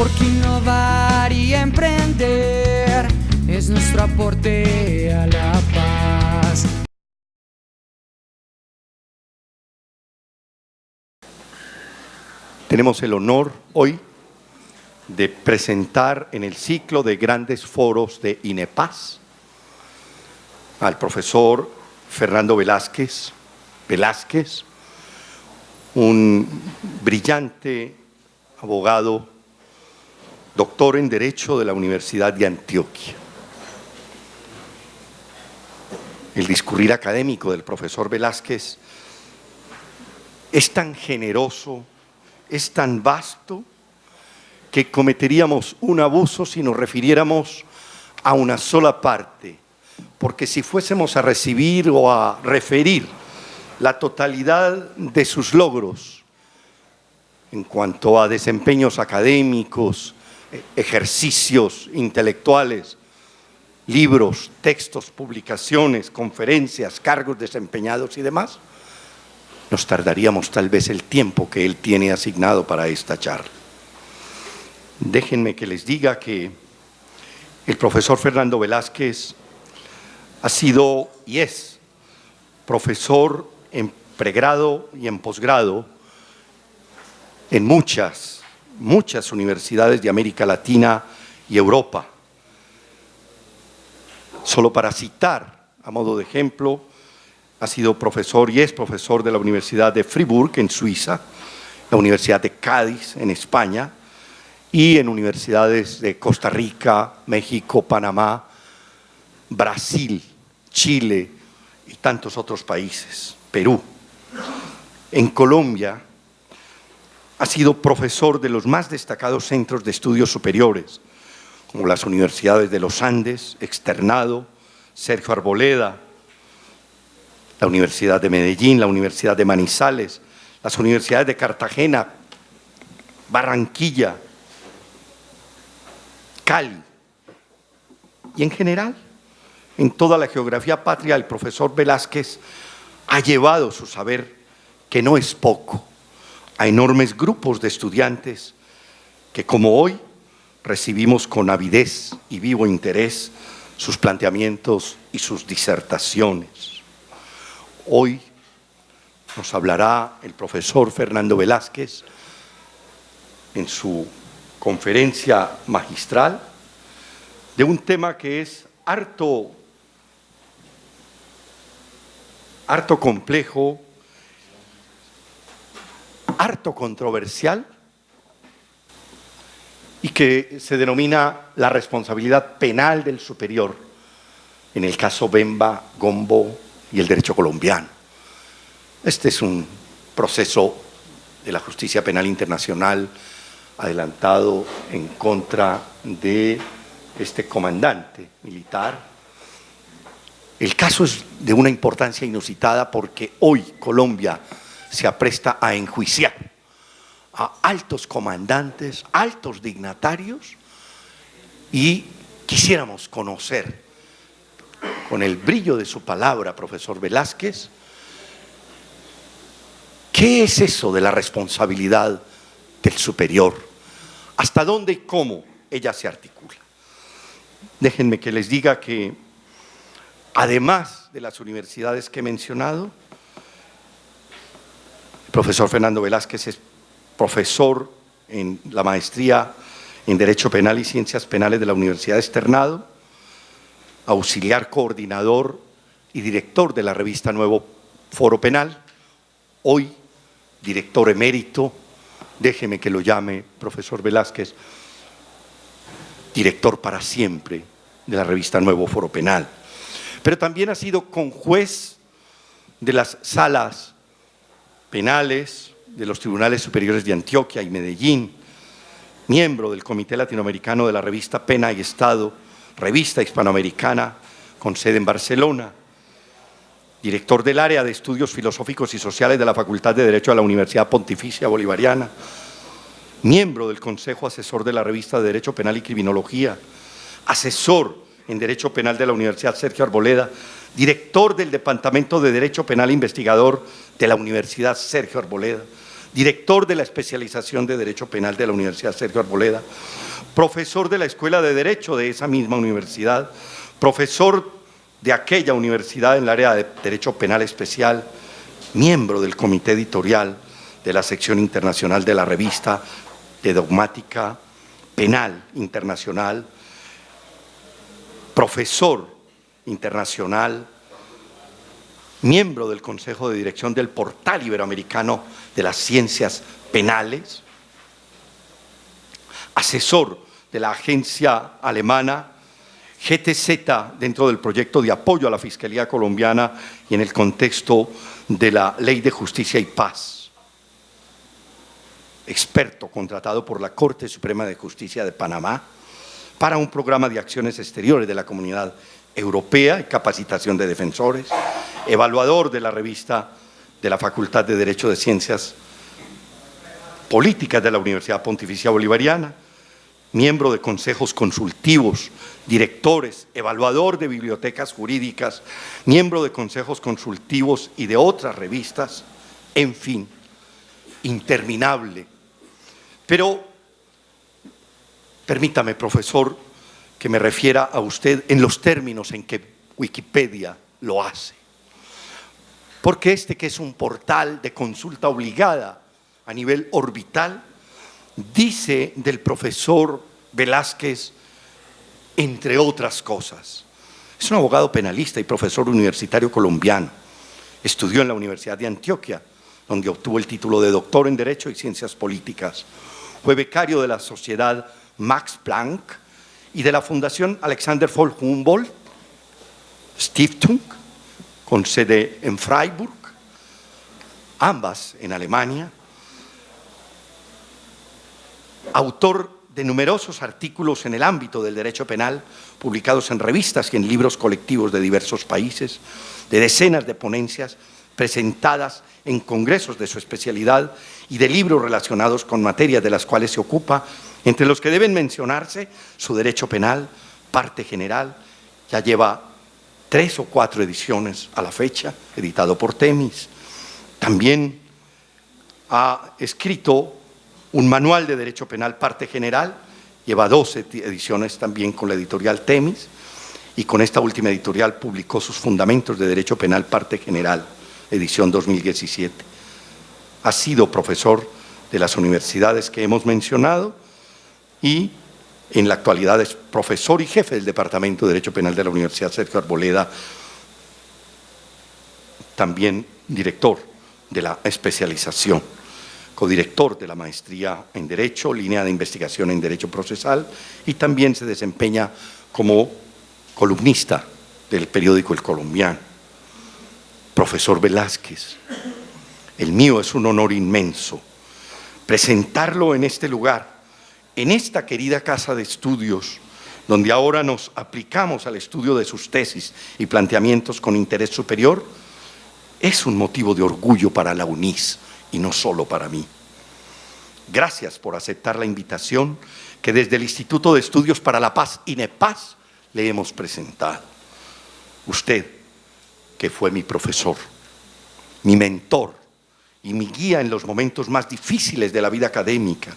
porque innovar y emprender es nuestro aporte a la paz. Tenemos el honor hoy de presentar en el ciclo de grandes foros de INEPAZ al profesor Fernando Velázquez, un brillante abogado, doctor en Derecho de la Universidad de Antioquia. El discurrir académico del profesor Velázquez es tan generoso, es tan vasto, que cometeríamos un abuso si nos refiriéramos a una sola parte, porque si fuésemos a recibir o a referir la totalidad de sus logros en cuanto a desempeños académicos, ejercicios intelectuales, libros, textos, publicaciones, conferencias, cargos desempeñados y demás, nos tardaríamos tal vez el tiempo que él tiene asignado para esta charla. Déjenme que les diga que el profesor Fernando Velázquez ha sido y es profesor en pregrado y en posgrado en muchas universidades de América Latina y Europa. Solo para citar, a modo de ejemplo, ha sido profesor y es profesor de la Universidad de Fribourg, en Suiza, la Universidad de Cádiz, en España, y en universidades de Costa Rica, México, Panamá, Brasil, Chile y tantos otros países, Perú. En Colombia ha sido profesor de los más destacados centros de estudios superiores, como las universidades de los Andes, Externado, Sergio Arboleda, la Universidad de Medellín, la Universidad de Manizales, las universidades de Cartagena, Barranquilla, Cali. Y en general, en toda la geografía patria, el profesor Velázquez ha llevado su saber, que no es poco, a enormes grupos de estudiantes que, como hoy, recibimos con avidez y vivo interés sus planteamientos y sus disertaciones. Hoy nos hablará el profesor Fernando Velázquez en su conferencia magistral de un tema que es harto complejo, harto controversial y que se denomina la responsabilidad penal del superior en el caso Bemba, Gombo y el derecho colombiano. Este es un proceso de la justicia penal internacional adelantado en contra de este comandante militar. El caso es de una importancia inusitada porque hoy Colombia se apresta a enjuiciar a altos comandantes, altos dignatarios, y quisiéramos conocer, con el brillo de su palabra, profesor Velázquez, ¿qué es eso de la responsabilidad del superior? ¿Hasta dónde y cómo ella se articula? Déjenme que les diga que, además de las universidades que he mencionado, el profesor Fernando Velázquez es profesor en la maestría en Derecho Penal y Ciencias Penales de la Universidad de Externado, auxiliar coordinador y director de la revista Nuevo Foro Penal, hoy director emérito, déjeme que lo llame, profesor Velázquez, director para siempre de la revista Nuevo Foro Penal. Pero también ha sido conjuez de las salas penales de los tribunales superiores de Antioquia y Medellín, miembro del Comité Latinoamericano de la revista Pena y Estado, revista hispanoamericana con sede en Barcelona, director del área de estudios filosóficos y sociales de la Facultad de Derecho de la Universidad Pontificia Bolivariana, miembro del Consejo Asesor de la revista de Derecho Penal y Criminología, asesor en Derecho Penal de la Universidad Sergio Arboleda, director del Departamento de Derecho Penal e investigador de la Universidad Sergio Arboleda, director de la especialización de Derecho Penal de la Universidad Sergio Arboleda, profesor de la Escuela de Derecho de esa misma universidad, profesor de aquella universidad en el área de Derecho Penal Especial, miembro del comité editorial de la sección internacional de la revista de Dogmática Penal Internacional, profesor internacional, miembro del Consejo de Dirección del Portal Iberoamericano de las Ciencias Penales, asesor de la agencia alemana GTZ dentro del proyecto de apoyo a la Fiscalía colombiana y en el contexto de la Ley de Justicia y Paz, experto contratado por la Corte Suprema de Justicia de Panamá para un programa de acciones exteriores de la Comunidad Europea y capacitación de defensores, evaluador de la revista de la Facultad de Derecho de Ciencias Políticas de la Universidad Pontificia Bolivariana, miembro de consejos consultivos, directores, evaluador de bibliotecas jurídicas, miembro de consejos consultivos y de otras revistas, en fin, interminable. Pero permítame, profesor, que me refiera a usted en los términos en que Wikipedia lo hace. Porque este, que es un portal de consulta obligada a nivel orbital, dice del profesor Velázquez, entre otras cosas. Es un abogado penalista y profesor universitario colombiano. Estudió en la Universidad de Antioquia, donde obtuvo el título de doctor en Derecho y Ciencias Políticas. Fue becario de la Sociedad Max Planck y de la Fundación Alexander von Humboldt Stiftung, con sede en Freiburg, ambas en Alemania. Autor de numerosos artículos en el ámbito del derecho penal, publicados en revistas y en libros colectivos de diversos países, de decenas de ponencias presentadas en congresos de su especialidad y de libros relacionados con materias de las cuales se ocupa, entre los que deben mencionarse su derecho penal, parte general, ya lleva 3 o 4 ediciones a la fecha, editado por Temis. También ha escrito un manual de derecho penal, parte general, lleva 12 ediciones también con la editorial Temis, y con esta última editorial publicó sus fundamentos de derecho penal, parte general, edición 2017. Ha sido profesor de las universidades que hemos mencionado y en la actualidad es profesor y jefe del Departamento de Derecho Penal de la Universidad Sergio Arboleda, también director de la especialización, codirector de la maestría en Derecho, línea de investigación en Derecho Procesal, y también se desempeña como columnista del periódico El Colombiano. Profesor Velázquez, el mío es un honor inmenso presentarlo en este lugar, en esta querida casa de estudios, donde ahora nos aplicamos al estudio de sus tesis y planteamientos con interés superior, es un motivo de orgullo para la UNIS y no solo para mí. Gracias por aceptar la invitación que desde el Instituto de Estudios para la Paz, INEPAZ, le hemos presentado. Usted, que fue mi profesor, mi mentor y mi guía en los momentos más difíciles de la vida académica,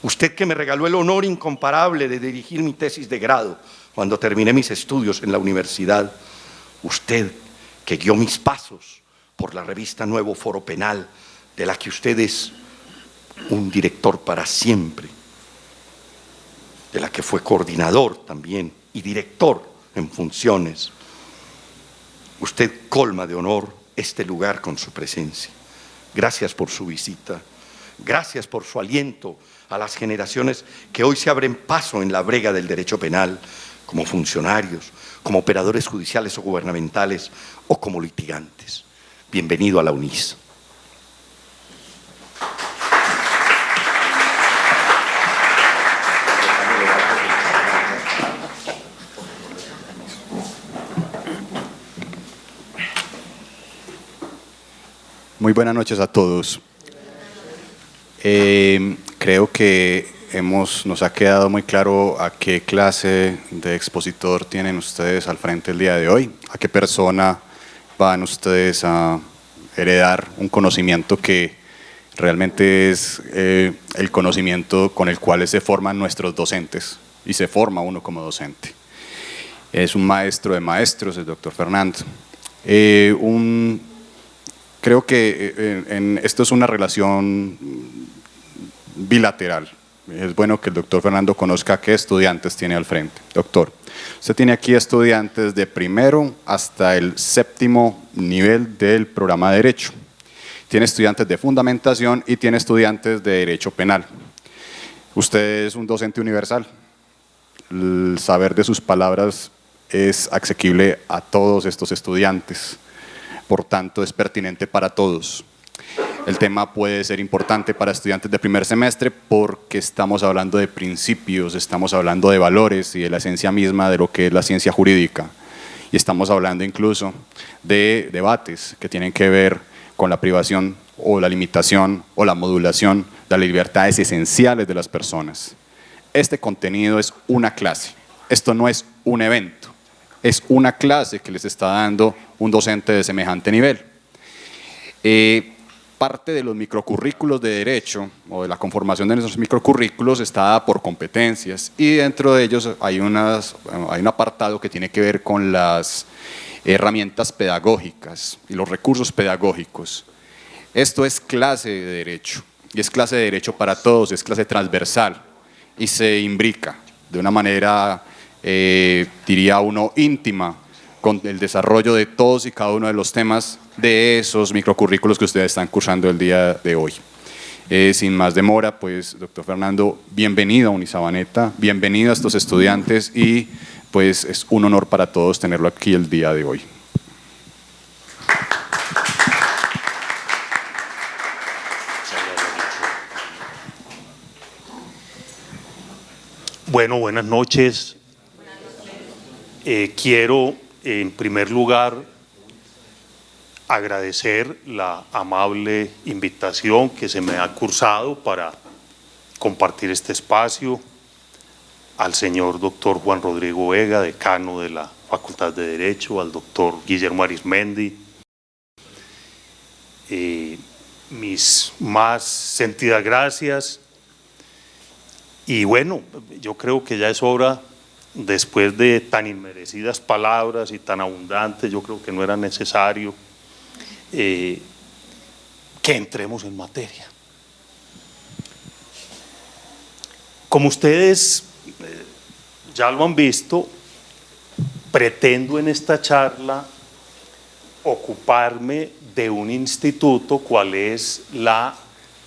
usted que me regaló el honor incomparable de dirigir mi tesis de grado cuando terminé mis estudios en la universidad, usted que guió mis pasos por la revista Nuevo Foro Penal, de la que usted es un director para siempre, de la que fue coordinador también y director en funciones. Usted colma de honor este lugar con su presencia. Gracias por su visita, gracias por su aliento a las generaciones que hoy se abren paso en la brega del derecho penal, como funcionarios, como operadores judiciales o gubernamentales o como litigantes. Bienvenido a la UNIS. Muy buenas noches a todos. Creo que nos ha quedado muy claro a qué clase de expositor tienen ustedes al frente el día de hoy, a qué persona van ustedes a heredar un conocimiento que realmente es el conocimiento con el cual se forman nuestros docentes y se forma uno como docente. Es un maestro de maestros, el doctor Fernando. Creo que esto es una relación bilateral. Es bueno que el doctor Fernando conozca qué estudiantes tiene al frente. Doctor, usted tiene aquí estudiantes de primero hasta el 7º nivel del programa de Derecho. Tiene estudiantes de fundamentación y tiene estudiantes de Derecho Penal. Usted es un docente universal. El saber de sus palabras es asequible a todos estos estudiantes. Por tanto, es pertinente para todos. El tema puede ser importante para estudiantes de primer semestre porque estamos hablando de principios, estamos hablando de valores y de la esencia misma de lo que es la ciencia jurídica. Y estamos hablando incluso de debates que tienen que ver con la privación o la limitación o la modulación de las libertades esenciales de las personas. Este contenido es una clase, esto no es un evento, es una clase que les está dando un docente de semejante nivel. Parte de los microcurrículos de derecho o de la conformación de nuestros microcurrículos está dada por competencias y dentro de ellos hay un apartado que tiene que ver con las herramientas pedagógicas y los recursos pedagógicos. Esto es clase de derecho y es clase de derecho para todos, es clase transversal y se imbrica de una manera, diría uno, íntima con el desarrollo de todos y cada uno de los temas de esos microcurrículos que ustedes están cursando el día de hoy. Sin más demora, pues, doctor Fernando, bienvenido a Unisabaneta, bienvenido a estos estudiantes y pues es un honor para todos tenerlo aquí el día de hoy. Bueno, buenas noches. Quiero, en primer lugar, agradecer la amable invitación que se me ha cursado para compartir este espacio al señor doctor Juan Rodrigo Vega, decano de la Facultad de Derecho, al doctor Guillermo Arizmendi. Mis más sentidas gracias. Y bueno, yo creo que ya es hora, después de tan inmerecidas palabras y tan abundantes, yo creo que no era necesario que entremos en materia. Como ustedes ya lo han visto, pretendo en esta charla ocuparme de un instituto, cual es la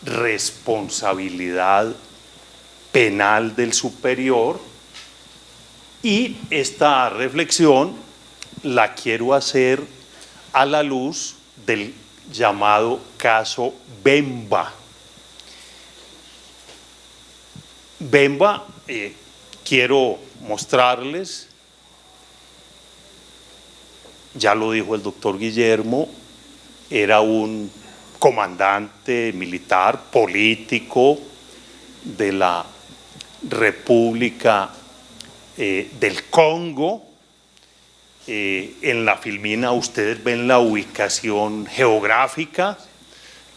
responsabilidad penal del superior, y esta reflexión la quiero hacer a la luz del llamado caso Bemba. Bemba, quiero mostrarles, ya lo dijo el doctor Guillermo, era un comandante militar, político de la República del Congo. En la filmina ustedes ven la ubicación geográfica.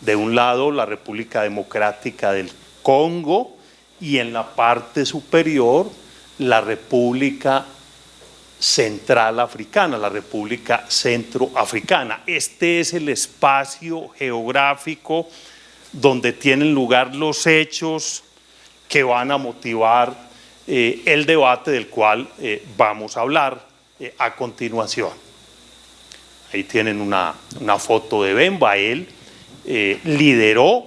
De un lado la República Democrática del Congo y en la parte superior la República Central Africana, la República Centroafricana. Este es el espacio geográfico donde tienen lugar los hechos que van a motivar el debate del cual vamos a hablar a continuación. Ahí tienen una foto de Bemba. Él lideró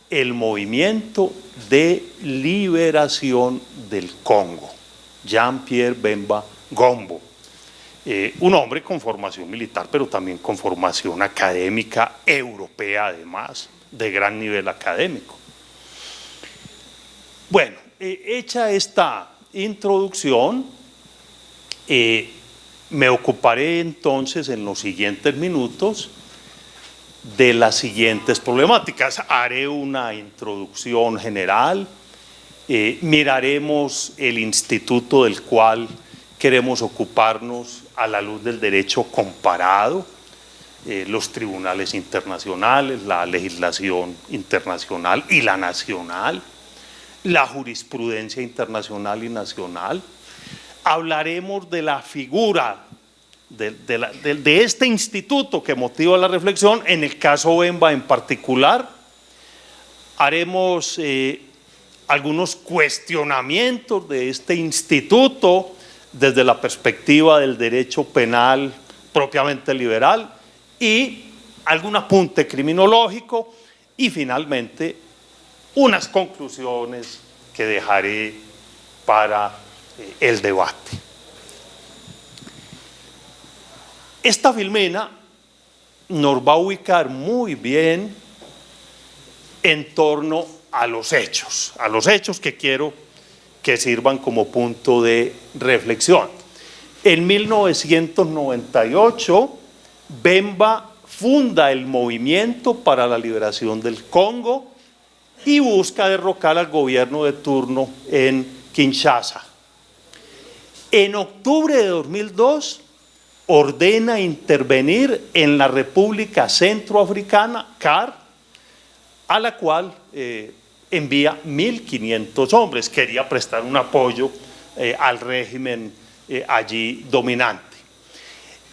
el movimiento de liberación del Congo, Jean-Pierre Bemba Gombo, un hombre con formación militar, pero también con formación académica europea, además, de gran nivel académico. Bueno, hecha esta introducción, me ocuparé entonces en los siguientes minutos de las siguientes problemáticas. Haré una introducción general, miraremos el instituto del cual queremos ocuparnos a la luz del derecho comparado, los tribunales internacionales, la legislación internacional y la nacional, la jurisprudencia internacional y nacional. Hablaremos de la figura de este instituto que motiva la reflexión, en el caso Bemba en particular. Haremos algunos cuestionamientos de este instituto desde la perspectiva del derecho penal propiamente liberal y algún apunte criminológico y finalmente unas conclusiones que dejaré para el debate. Esta filmena nos va a ubicar muy bien en torno a los hechos que quiero que sirvan como punto de reflexión. En 1998, Bemba funda el Movimiento para la Liberación del Congo y busca derrocar al gobierno de turno en Kinshasa. En octubre de 2002, ordena intervenir en la República Centroafricana, CAR, a la cual envía 1.500 hombres. Quería prestar un apoyo al régimen allí dominante.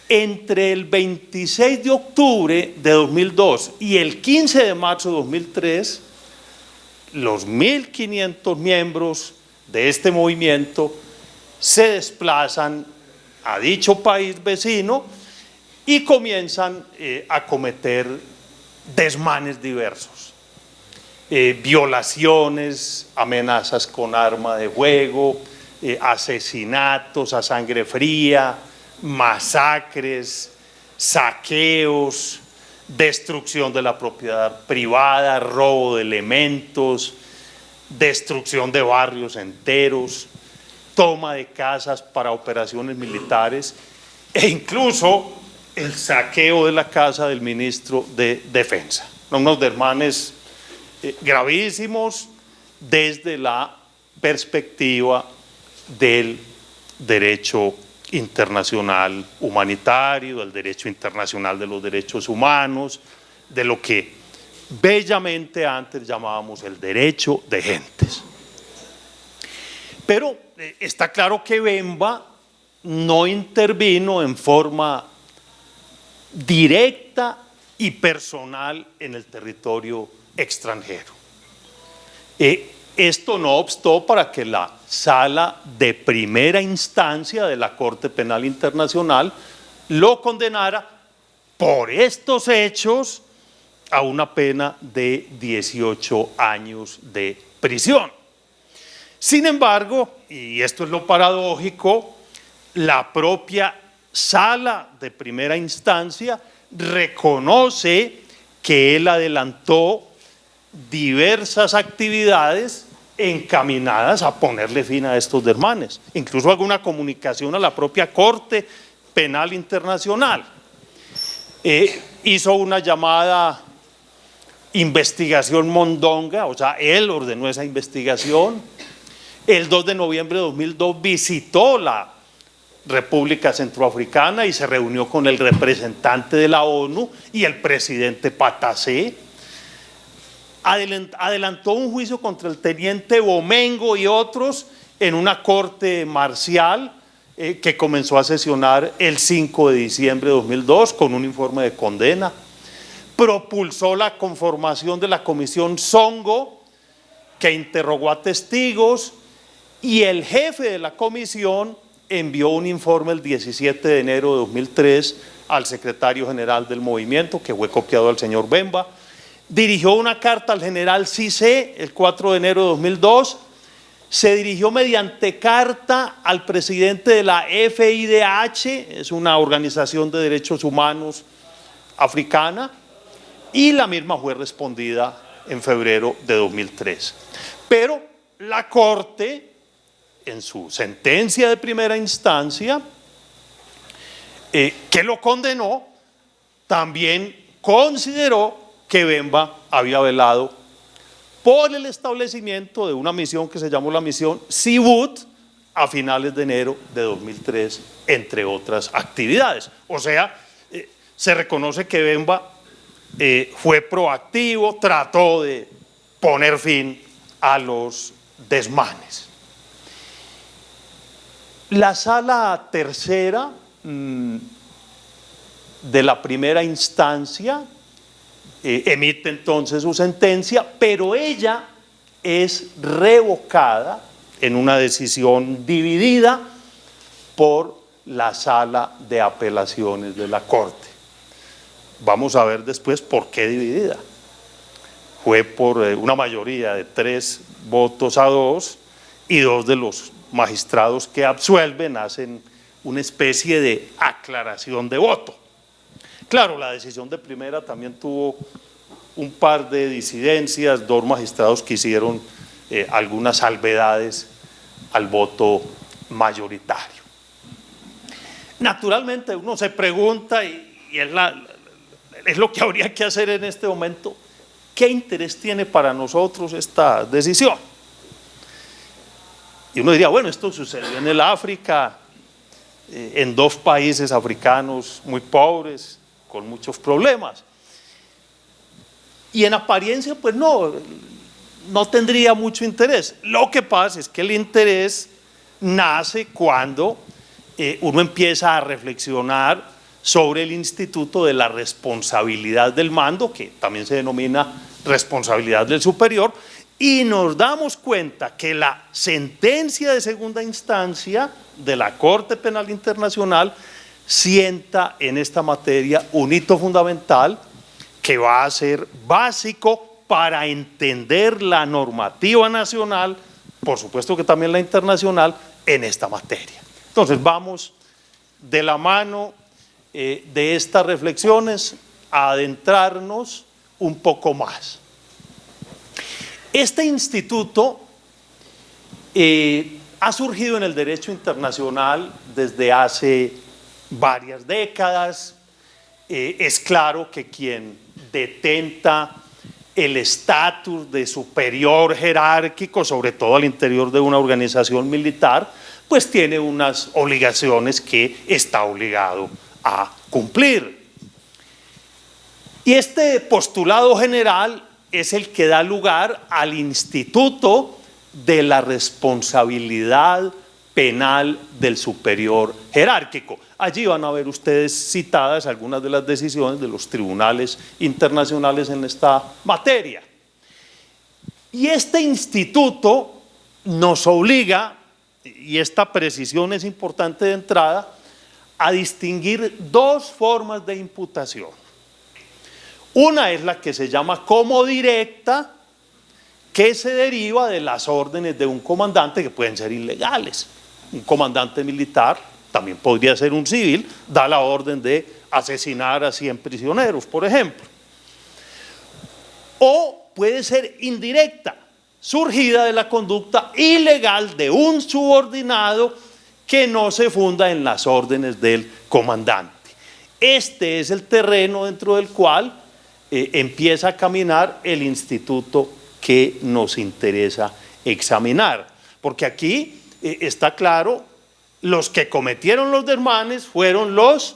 Entre el 26 de octubre de 2002 y el 15 de marzo de 2003, los 1.500 miembros de este movimiento se desplazan a dicho país vecino y comienzan a cometer desmanes diversos. Violaciones, amenazas con arma de fuego, asesinatos a sangre fría, masacres, saqueos, destrucción de la propiedad privada, robo de elementos, destrucción de barrios enteros, toma de casas para operaciones militares e incluso el saqueo de la casa del ministro de Defensa. Unos desmanes gravísimos desde la perspectiva del derecho internacional humanitario, del derecho internacional de los derechos humanos, de lo que bellamente antes llamábamos el derecho de gentes. Pero está claro que Bemba no intervino en forma directa y personal en el territorio extranjero. Esto no obstó para que la Sala de Primera Instancia de la Corte Penal Internacional lo condenara por estos hechos a una pena de 18 años de prisión. Sin embargo, y esto es lo paradójico, la propia Sala de Primera Instancia reconoce que él adelantó diversas actividades encaminadas a ponerle fin a estos desmanes, incluso alguna comunicación a la propia Corte Penal Internacional. Hizo una llamada investigación mondonga, o sea, él ordenó esa investigación. El 2 de noviembre de 2002 visitó la República Centroafricana y se reunió con el representante de la ONU y el presidente Patacé. Adelantó un juicio contra el teniente Bomengo y otros en una corte marcial que comenzó a sesionar el 5 de diciembre de 2002 con un informe de condena. Propulsó la conformación de la Comisión Songo, que interrogó a testigos, y el jefe de la comisión envió un informe el 17 de enero de 2003 al secretario general del movimiento, que fue copiado al señor Bemba. Dirigió una carta al general Cissé el 4 de enero de 2002. Se dirigió mediante carta al presidente de la FIDH, es una organización de derechos humanos africana, y la misma fue respondida en febrero de 2003. Pero la Corte, en su sentencia de primera instancia, que lo condenó, también consideró que Bemba había velado por el establecimiento de una misión que se llamó la misión Sibut a finales de enero de 2003, entre otras actividades. O sea, se reconoce que Bemba fue proactivo, trató de poner fin a los desmanes. La sala tercera de la primera instancia emite entonces su sentencia, pero ella es revocada en una decisión dividida por la sala de apelaciones de la Corte. Vamos a ver después por qué dividida. Fue por una mayoría de 3-2 y 2 de los magistrados que absuelven hacen una especie de aclaración de voto. Claro, la decisión de primera también tuvo un par de disidencias, 2 magistrados que hicieron algunas salvedades al voto mayoritario. Naturalmente uno se pregunta, y es lo que habría que hacer en este momento, ¿qué interés tiene para nosotros esta decisión? Y uno diría, bueno, esto sucedió en el África, en 2 países africanos muy pobres, con muchos problemas. Y en apariencia, pues no tendría mucho interés. Lo que pasa es que el interés nace cuando uno empieza a reflexionar sobre el instituto de la responsabilidad del mando, que también se denomina responsabilidad del superior, y nos damos cuenta que la sentencia de segunda instancia de la Corte Penal Internacional sienta en esta materia un hito fundamental que va a ser básico para entender la normativa nacional, por supuesto que también la internacional, en esta materia. Entonces vamos de la mano de estas reflexiones a adentrarnos un poco más. Este instituto ha surgido en el derecho internacional desde hace varias décadas. Es claro que quien detenta el estatus de superior jerárquico, sobre todo al interior de una organización militar, pues tiene unas obligaciones que está obligado a cumplir. Y este postulado general es el que da lugar al instituto de la responsabilidad penal del superior jerárquico. Allí van a ver ustedes citadas algunas de las decisiones de los tribunales internacionales en esta materia. Y este instituto nos obliga, y esta precisión es importante de entrada, a distinguir 2 formas de imputación. Una es la que se llama como directa, que se deriva de las órdenes de un comandante que pueden ser ilegales. Un comandante militar, también podría ser un civil, da la orden de asesinar a 100 prisioneros, por ejemplo. O puede ser indirecta, surgida de la conducta ilegal de un subordinado que no se funda en las órdenes del comandante. Este es el terreno dentro del cual empieza a caminar el instituto que nos interesa examinar, porque aquí está claro, los que cometieron los desmanes fueron los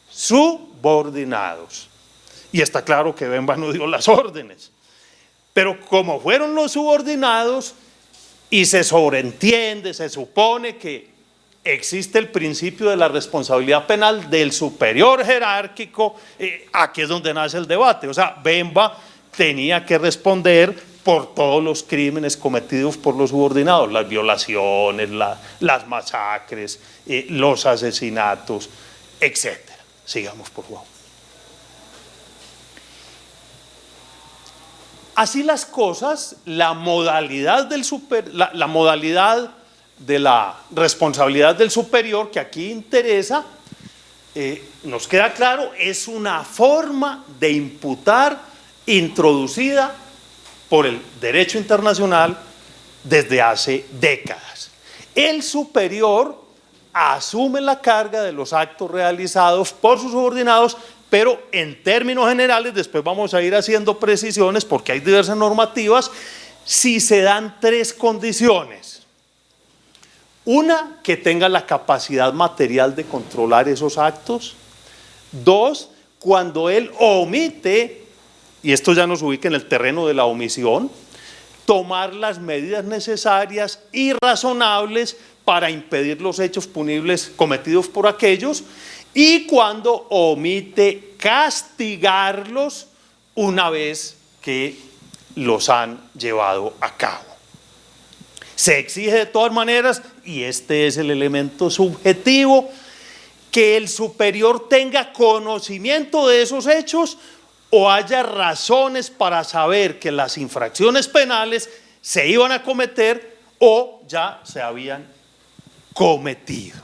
subordinados, y está claro que Bemba no dio las órdenes, pero como fueron los subordinados y se sobreentiende, se supone que existe el principio de la responsabilidad penal del superior jerárquico, aquí es donde nace el debate. O sea, Bemba tenía que responder por todos los crímenes cometidos por los subordinados, las violaciones, las masacres, los asesinatos, etc. Sigamos, por favor. Así las cosas, la modalidad de la responsabilidad del superior que aquí interesa, nos queda claro, es una forma de imputar introducida por el derecho internacional desde hace décadas. El superior asume la carga de los actos realizados por sus subordinados, pero en términos generales, después vamos a ir haciendo precisiones porque hay diversas normativas, si se dan 3 condiciones. Una, que tenga la capacidad material de controlar esos actos. 2, cuando él omite, y esto ya nos ubica en el terreno de la omisión, tomar las medidas necesarias y razonables para impedir los hechos punibles cometidos por aquellos, y cuando omite castigarlos una vez que los han llevado a cabo. Se exige de todas maneras, y este es el elemento subjetivo, que el superior tenga conocimiento de esos hechos o haya razones para saber que las infracciones penales se iban a cometer o ya se habían cometido.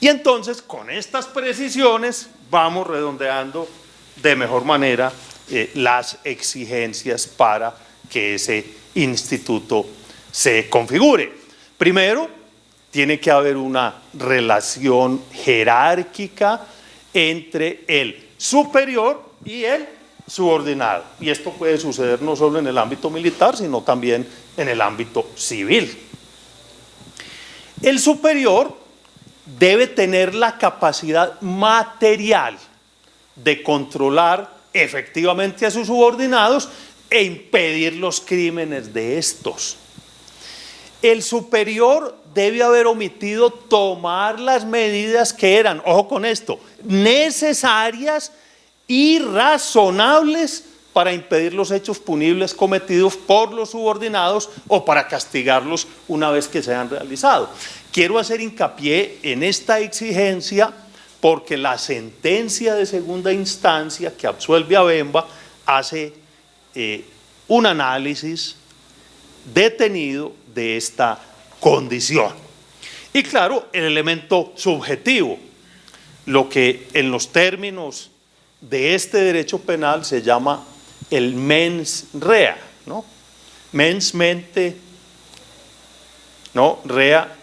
Y entonces, con estas precisiones, vamos redondeando de mejor manera las exigencias para que ese instituto se configure. Primero, tiene que haber una relación jerárquica entre el superior y el subordinado. Y esto puede suceder no solo en el ámbito militar, sino también en el ámbito civil. El superior debe tener la capacidad material de controlar efectivamente a sus subordinados e impedir los crímenes de estos. El superior debe haber omitido tomar las medidas que eran, ojo con esto, necesarias y razonables para impedir los hechos punibles cometidos por los subordinados o para castigarlos una vez que se han realizado. Quiero hacer hincapié en esta exigencia porque la sentencia de segunda instancia que absuelve a Bemba hace un análisis detenido de esta condición. Y claro, el elemento subjetivo, lo que en los términos de este derecho penal se llama el mens rea, ¿no? Mens, mente, ¿no? Rea,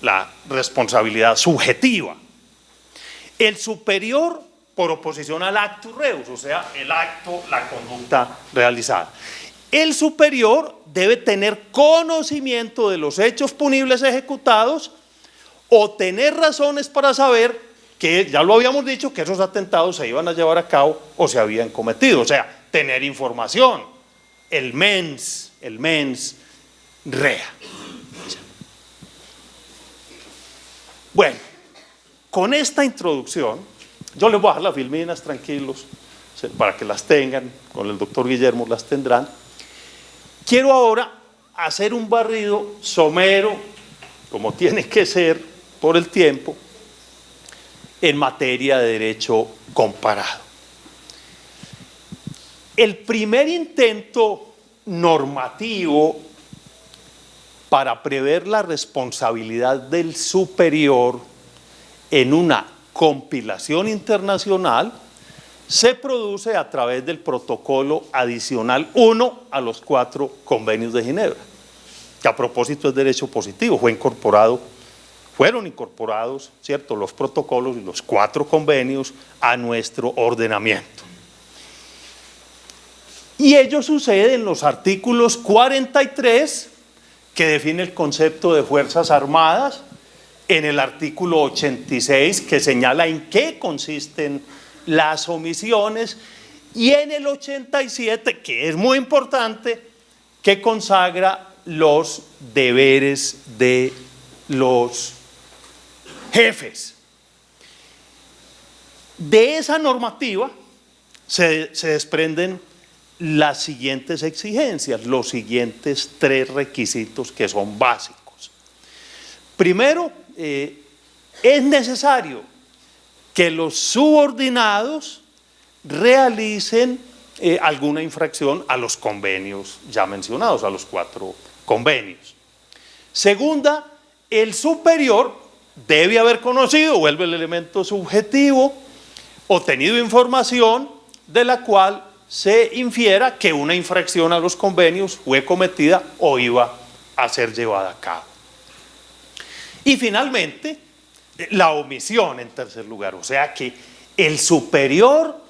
la responsabilidad subjetiva. El superior por oposición al actus reus, o sea, el acto, la conducta realizada. El superior debe tener conocimiento de los hechos punibles ejecutados o tener razones para saber que, ya lo habíamos dicho, que esos atentados se iban a llevar a cabo o se habían cometido, o sea, tener información, el mens rea. Bueno, con esta introducción, yo les voy a dejar las filminas tranquilos, para que las tengan, con el doctor Guillermo las tendrán. Quiero ahora hacer un barrido somero, como tiene que ser por el tiempo, en materia de derecho comparado. El primer intento normativo para prever la responsabilidad del superior en una compilación internacional se produce a través del protocolo adicional 1 a los 4 convenios de Ginebra, que a propósito es derecho positivo, fueron incorporados, ¿cierto?, los protocolos y los 4 convenios a nuestro ordenamiento. Y ello sucede en los artículos 43, que define el concepto de Fuerzas Armadas, en el artículo 86, que señala en qué consisten las omisiones, y en el 87, que es muy importante, que consagra los deberes de los jefes. De esa normativa se desprenden las siguientes exigencias, los siguientes 3 requisitos que son básicos. Primero, es necesario que los subordinados realicen alguna infracción a los convenios ya mencionados, a los 4 convenios. Segunda, el superior debe haber conocido, vuelve el elemento subjetivo, o tenido información de la cual se infiera que una infracción a los convenios fue cometida o iba a ser llevada a cabo. Y finalmente, la omisión en tercer lugar, o sea que el superior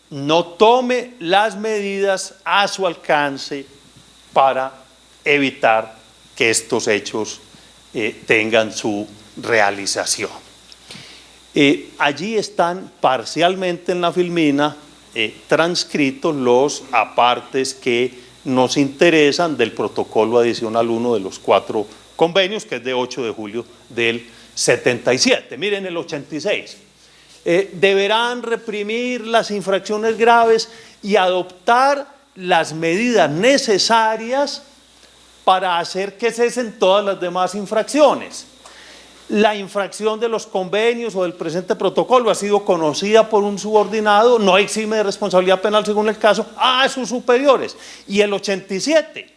no tome las medidas a su alcance para evitar que estos hechos tengan su realización. Allí están parcialmente en la filmina transcritos los apartes que nos interesan del protocolo adicional 1 de los 4 convenios, que es de 8 de julio del 77. Miren el 86. Deberán reprimir las infracciones graves y adoptar las medidas necesarias para hacer que cesen todas las demás infracciones. La infracción de los convenios o del presente protocolo ha sido conocida por un subordinado, no exime de responsabilidad penal según el caso a sus superiores. Y el 87,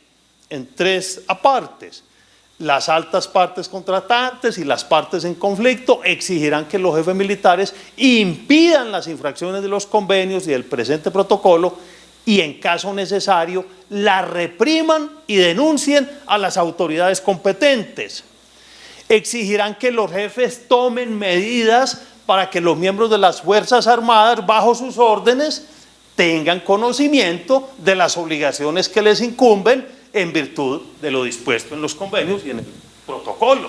en 3 apartes, las altas partes contratantes y las partes en conflicto exigirán que los jefes militares impidan las infracciones de los convenios y del presente protocolo y en caso necesario las repriman y denuncien a las autoridades competentes. Exigirán que los jefes tomen medidas para que los miembros de las Fuerzas Armadas, bajo sus órdenes, tengan conocimiento de las obligaciones que les incumben en virtud de lo dispuesto en los convenios y en el protocolo.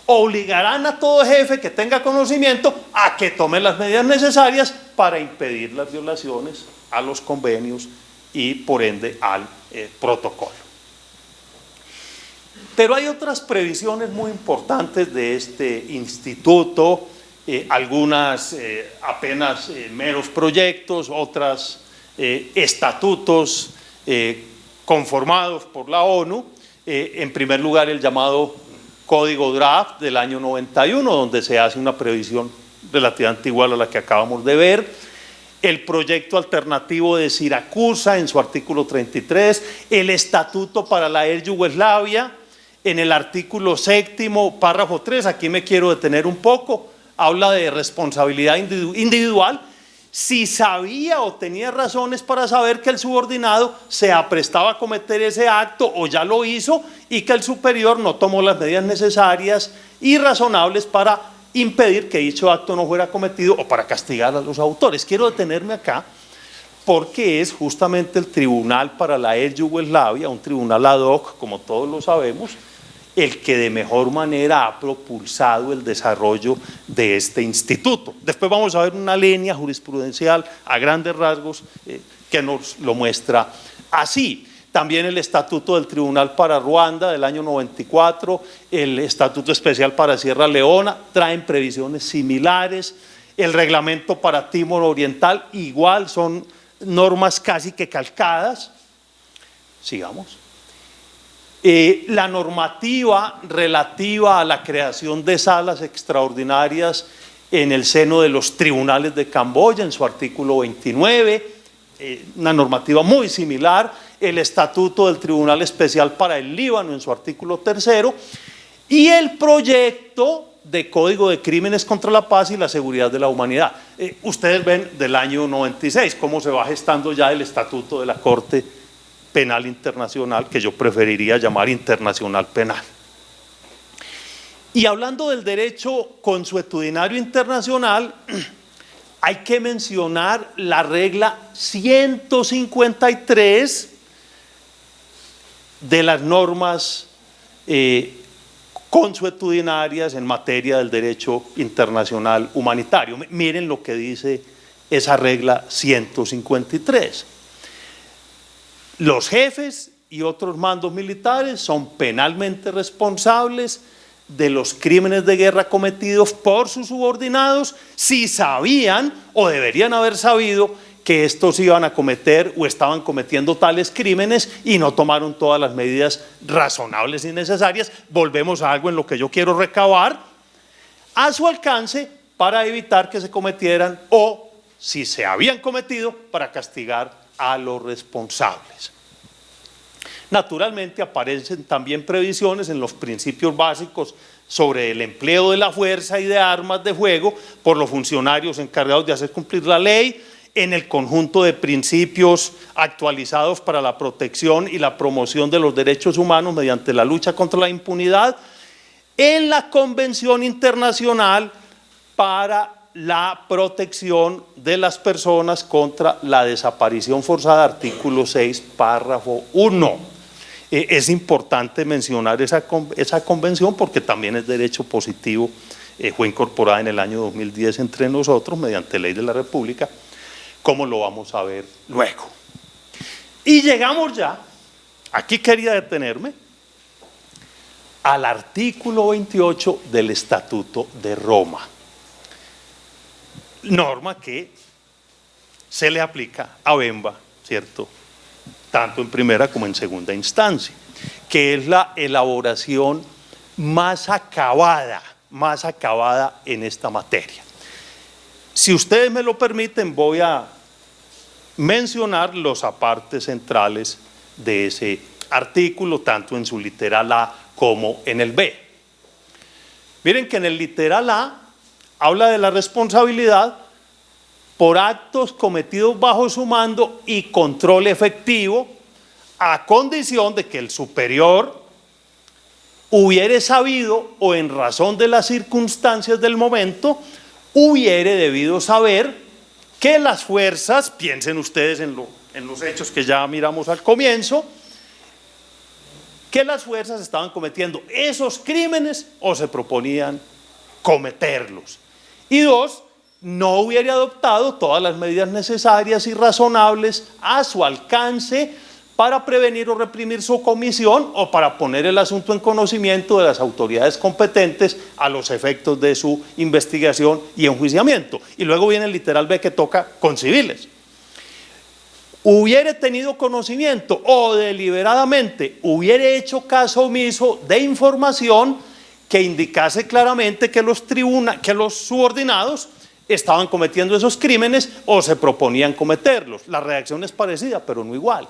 Obligarán a todo jefe que tenga conocimiento a que tome las medidas necesarias para impedir las violaciones a los convenios y por ende al protocolo. Pero hay otras previsiones muy importantes de este instituto, algunas apenas meros proyectos, otras estatutos conformados por la ONU. En primer lugar, el llamado Código Draft del año 91, donde se hace una previsión relativamente igual a la que acabamos de ver. El proyecto alternativo de Siracusa en su artículo 33, el Estatuto para la ex Yugoslavia, en el artículo 7º, párrafo 3, aquí me quiero detener un poco, habla de responsabilidad individual, si sabía o tenía razones para saber que el subordinado se aprestaba a cometer ese acto o ya lo hizo y que el superior no tomó las medidas necesarias y razonables para impedir que dicho acto no fuera cometido o para castigar a los autores. Quiero detenerme acá porque es justamente el Tribunal para la ex Yugoslavia, un tribunal ad hoc, como todos lo sabemos, el que de mejor manera ha propulsado el desarrollo de este instituto. Después vamos a ver una línea jurisprudencial a grandes rasgos que nos lo muestra así. También el Estatuto del Tribunal para Ruanda del año 94, el Estatuto Especial para Sierra Leona, traen previsiones similares. El Reglamento para Timor Oriental, igual, son normas casi que calcadas. Sigamos. La normativa relativa a la creación de salas extraordinarias en el seno de los tribunales de Camboya, en su artículo 29, una normativa muy similar. El Estatuto del Tribunal Especial para el Líbano, en su artículo 3º, y el proyecto de Código de Crímenes contra la Paz y la Seguridad de la Humanidad. Ustedes ven del año 96 cómo se va gestando ya el Estatuto de la Corte Penal Internacional, que yo preferiría llamar Internacional Penal. Y hablando del derecho consuetudinario internacional, hay que mencionar la regla 153 de las normas consuetudinarias en materia del derecho internacional humanitario. Miren lo que dice esa regla 153. Los jefes y otros mandos militares son penalmente responsables de los crímenes de guerra cometidos por sus subordinados si sabían o deberían haber sabido que estos iban a cometer o estaban cometiendo tales crímenes y no tomaron todas las medidas razonables y necesarias. Volvemos a algo en lo que yo quiero recabar a su alcance para evitar que se cometieran o, si se habían cometido, para castigar a los responsables. Naturalmente aparecen también previsiones en los principios básicos sobre el empleo de la fuerza y de armas de fuego por los funcionarios encargados de hacer cumplir la ley, en el conjunto de principios actualizados para la protección y la promoción de los derechos humanos mediante la lucha contra la impunidad, en la Convención Internacional para la protección de las personas contra la desaparición forzada, artículo 6, párrafo 1. Es importante mencionar esa convención porque también es derecho positivo fue incorporada en el año 2010 entre nosotros mediante ley de la República, como lo vamos a ver luego. Y llegamos ya, aquí quería detenerme, al artículo 28 del Estatuto de Roma, norma que se le aplica a Bemba, ¿cierto?, tanto en primera como en segunda instancia, que es la elaboración más acabada en esta materia. Si ustedes me lo permiten, voy a mencionar los apartes centrales de ese artículo, tanto en su literal A como en el B. Miren que en el literal A habla de la responsabilidad por actos cometidos bajo su mando y control efectivo, a condición de que el superior hubiere sabido o en razón de las circunstancias del momento hubiere debido saber que las fuerzas, piensen ustedes en los hechos que ya miramos al comienzo, que las fuerzas estaban cometiendo esos crímenes o se proponían cometerlos. Y dos, no hubiera adoptado todas las medidas necesarias y razonables a su alcance para prevenir o reprimir su comisión o para poner el asunto en conocimiento de las autoridades competentes a los efectos de su investigación y enjuiciamiento. Y luego viene el literal B que toca con civiles. Hubiere tenido conocimiento o deliberadamente hubiere hecho caso omiso de información que indicase claramente que los subordinados estaban cometiendo esos crímenes o se proponían cometerlos. La reacción es parecida, pero no igual.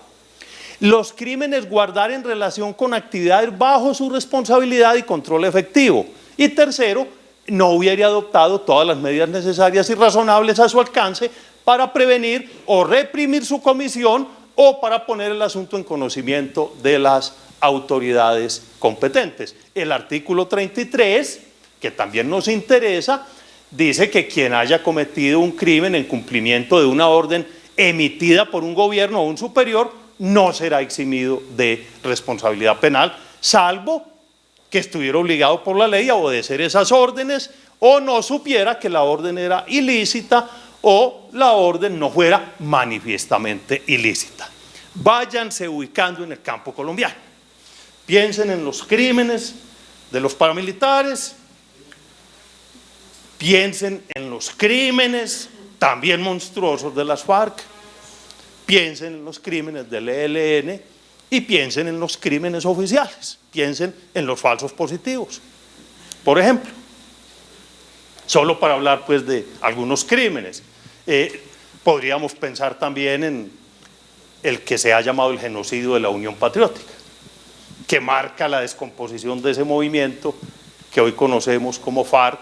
Los crímenes guardar en relación con actividades bajo su responsabilidad y control efectivo. Y tercero, no hubiera adoptado todas las medidas necesarias y razonables a su alcance para prevenir o reprimir su comisión o para poner el asunto en conocimiento de las autoridades competentes. El artículo 33, que también nos interesa, dice que quien haya cometido un crimen en cumplimiento de una orden emitida por un gobierno o un superior no será eximido de responsabilidad penal, salvo que estuviera obligado por la ley a obedecer esas órdenes o no supiera que la orden era ilícita o la orden no fuera manifiestamente ilícita. Váyanse ubicando en el campo colombiano. Piensen en los crímenes de los paramilitares, piensen en los crímenes también monstruosos de las FARC, piensen en los crímenes del ELN y piensen en los crímenes oficiales, piensen en los falsos positivos, por ejemplo. Solo para hablar pues de algunos crímenes, podríamos pensar también en el que se ha llamado el genocidio de la Unión Patriótica, que marca la descomposición de ese movimiento que hoy conocemos como FARC,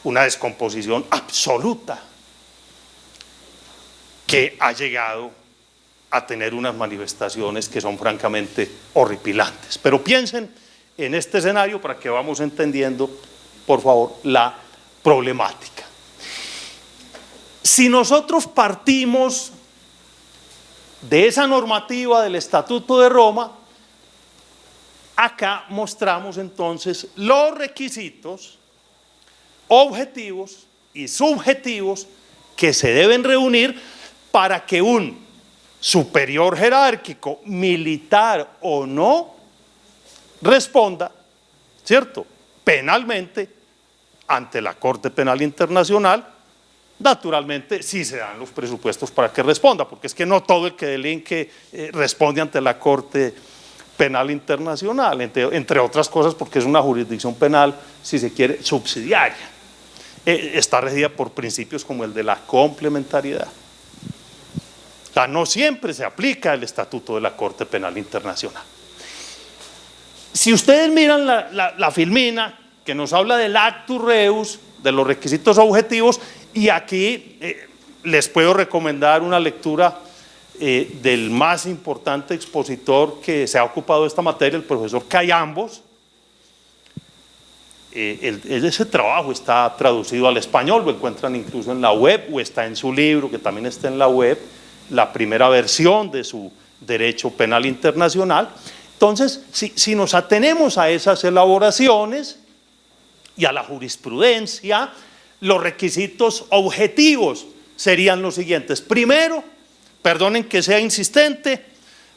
una descomposición absoluta que ha llegado a tener unas manifestaciones que son francamente horripilantes. Pero piensen en este escenario para que vamos entendiendo, por favor, la problemática. Si nosotros partimos de esa normativa del Estatuto de Roma, acá mostramos entonces los requisitos objetivos y subjetivos que se deben reunir para que un superior jerárquico, militar o no, responda, ¿cierto?, penalmente ante la Corte Penal Internacional, naturalmente si se dan los presupuestos para que responda, porque es que no todo el que delinque responde ante la Corte Penal Internacional, entre otras cosas porque es una jurisdicción penal, si se quiere, subsidiaria. Está regida por principios como el de la complementariedad. O sea, no siempre se aplica el Estatuto de la Corte Penal Internacional. Si ustedes miran la filmina que nos habla del actus reus, de los requisitos objetivos, y aquí les puedo recomendar una lectura del más importante expositor que se ha ocupado de esta materia, el profesor Cayambos. Ese trabajo está traducido al español, lo encuentran incluso en la web o está en su libro, que también está en la web, la primera versión de su Derecho Penal Internacional. Entonces, si nos atenemos a esas elaboraciones, y a la jurisprudencia, los requisitos objetivos serían los siguientes. Primero, perdonen que sea insistente,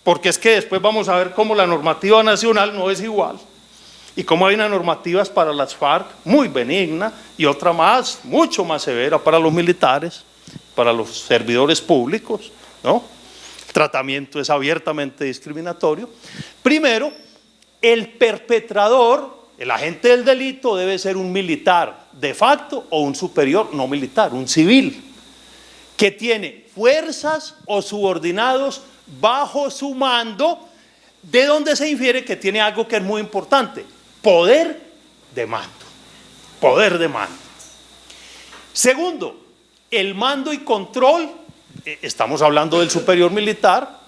porque es que después vamos a ver cómo la normativa nacional no es igual y cómo hay unas normativas para las FARC muy benigna y otra más, mucho más severa para los militares, para los servidores públicos, ¿no? El tratamiento es abiertamente discriminatorio. Primero, el perpetrador, el agente del delito, debe ser un militar de facto o un superior no militar, un civil, que tiene fuerzas o subordinados bajo su mando, de donde se infiere que tiene algo que es muy importante: poder de mando. Poder de mando. Segundo, el mando y control, estamos hablando del superior militar,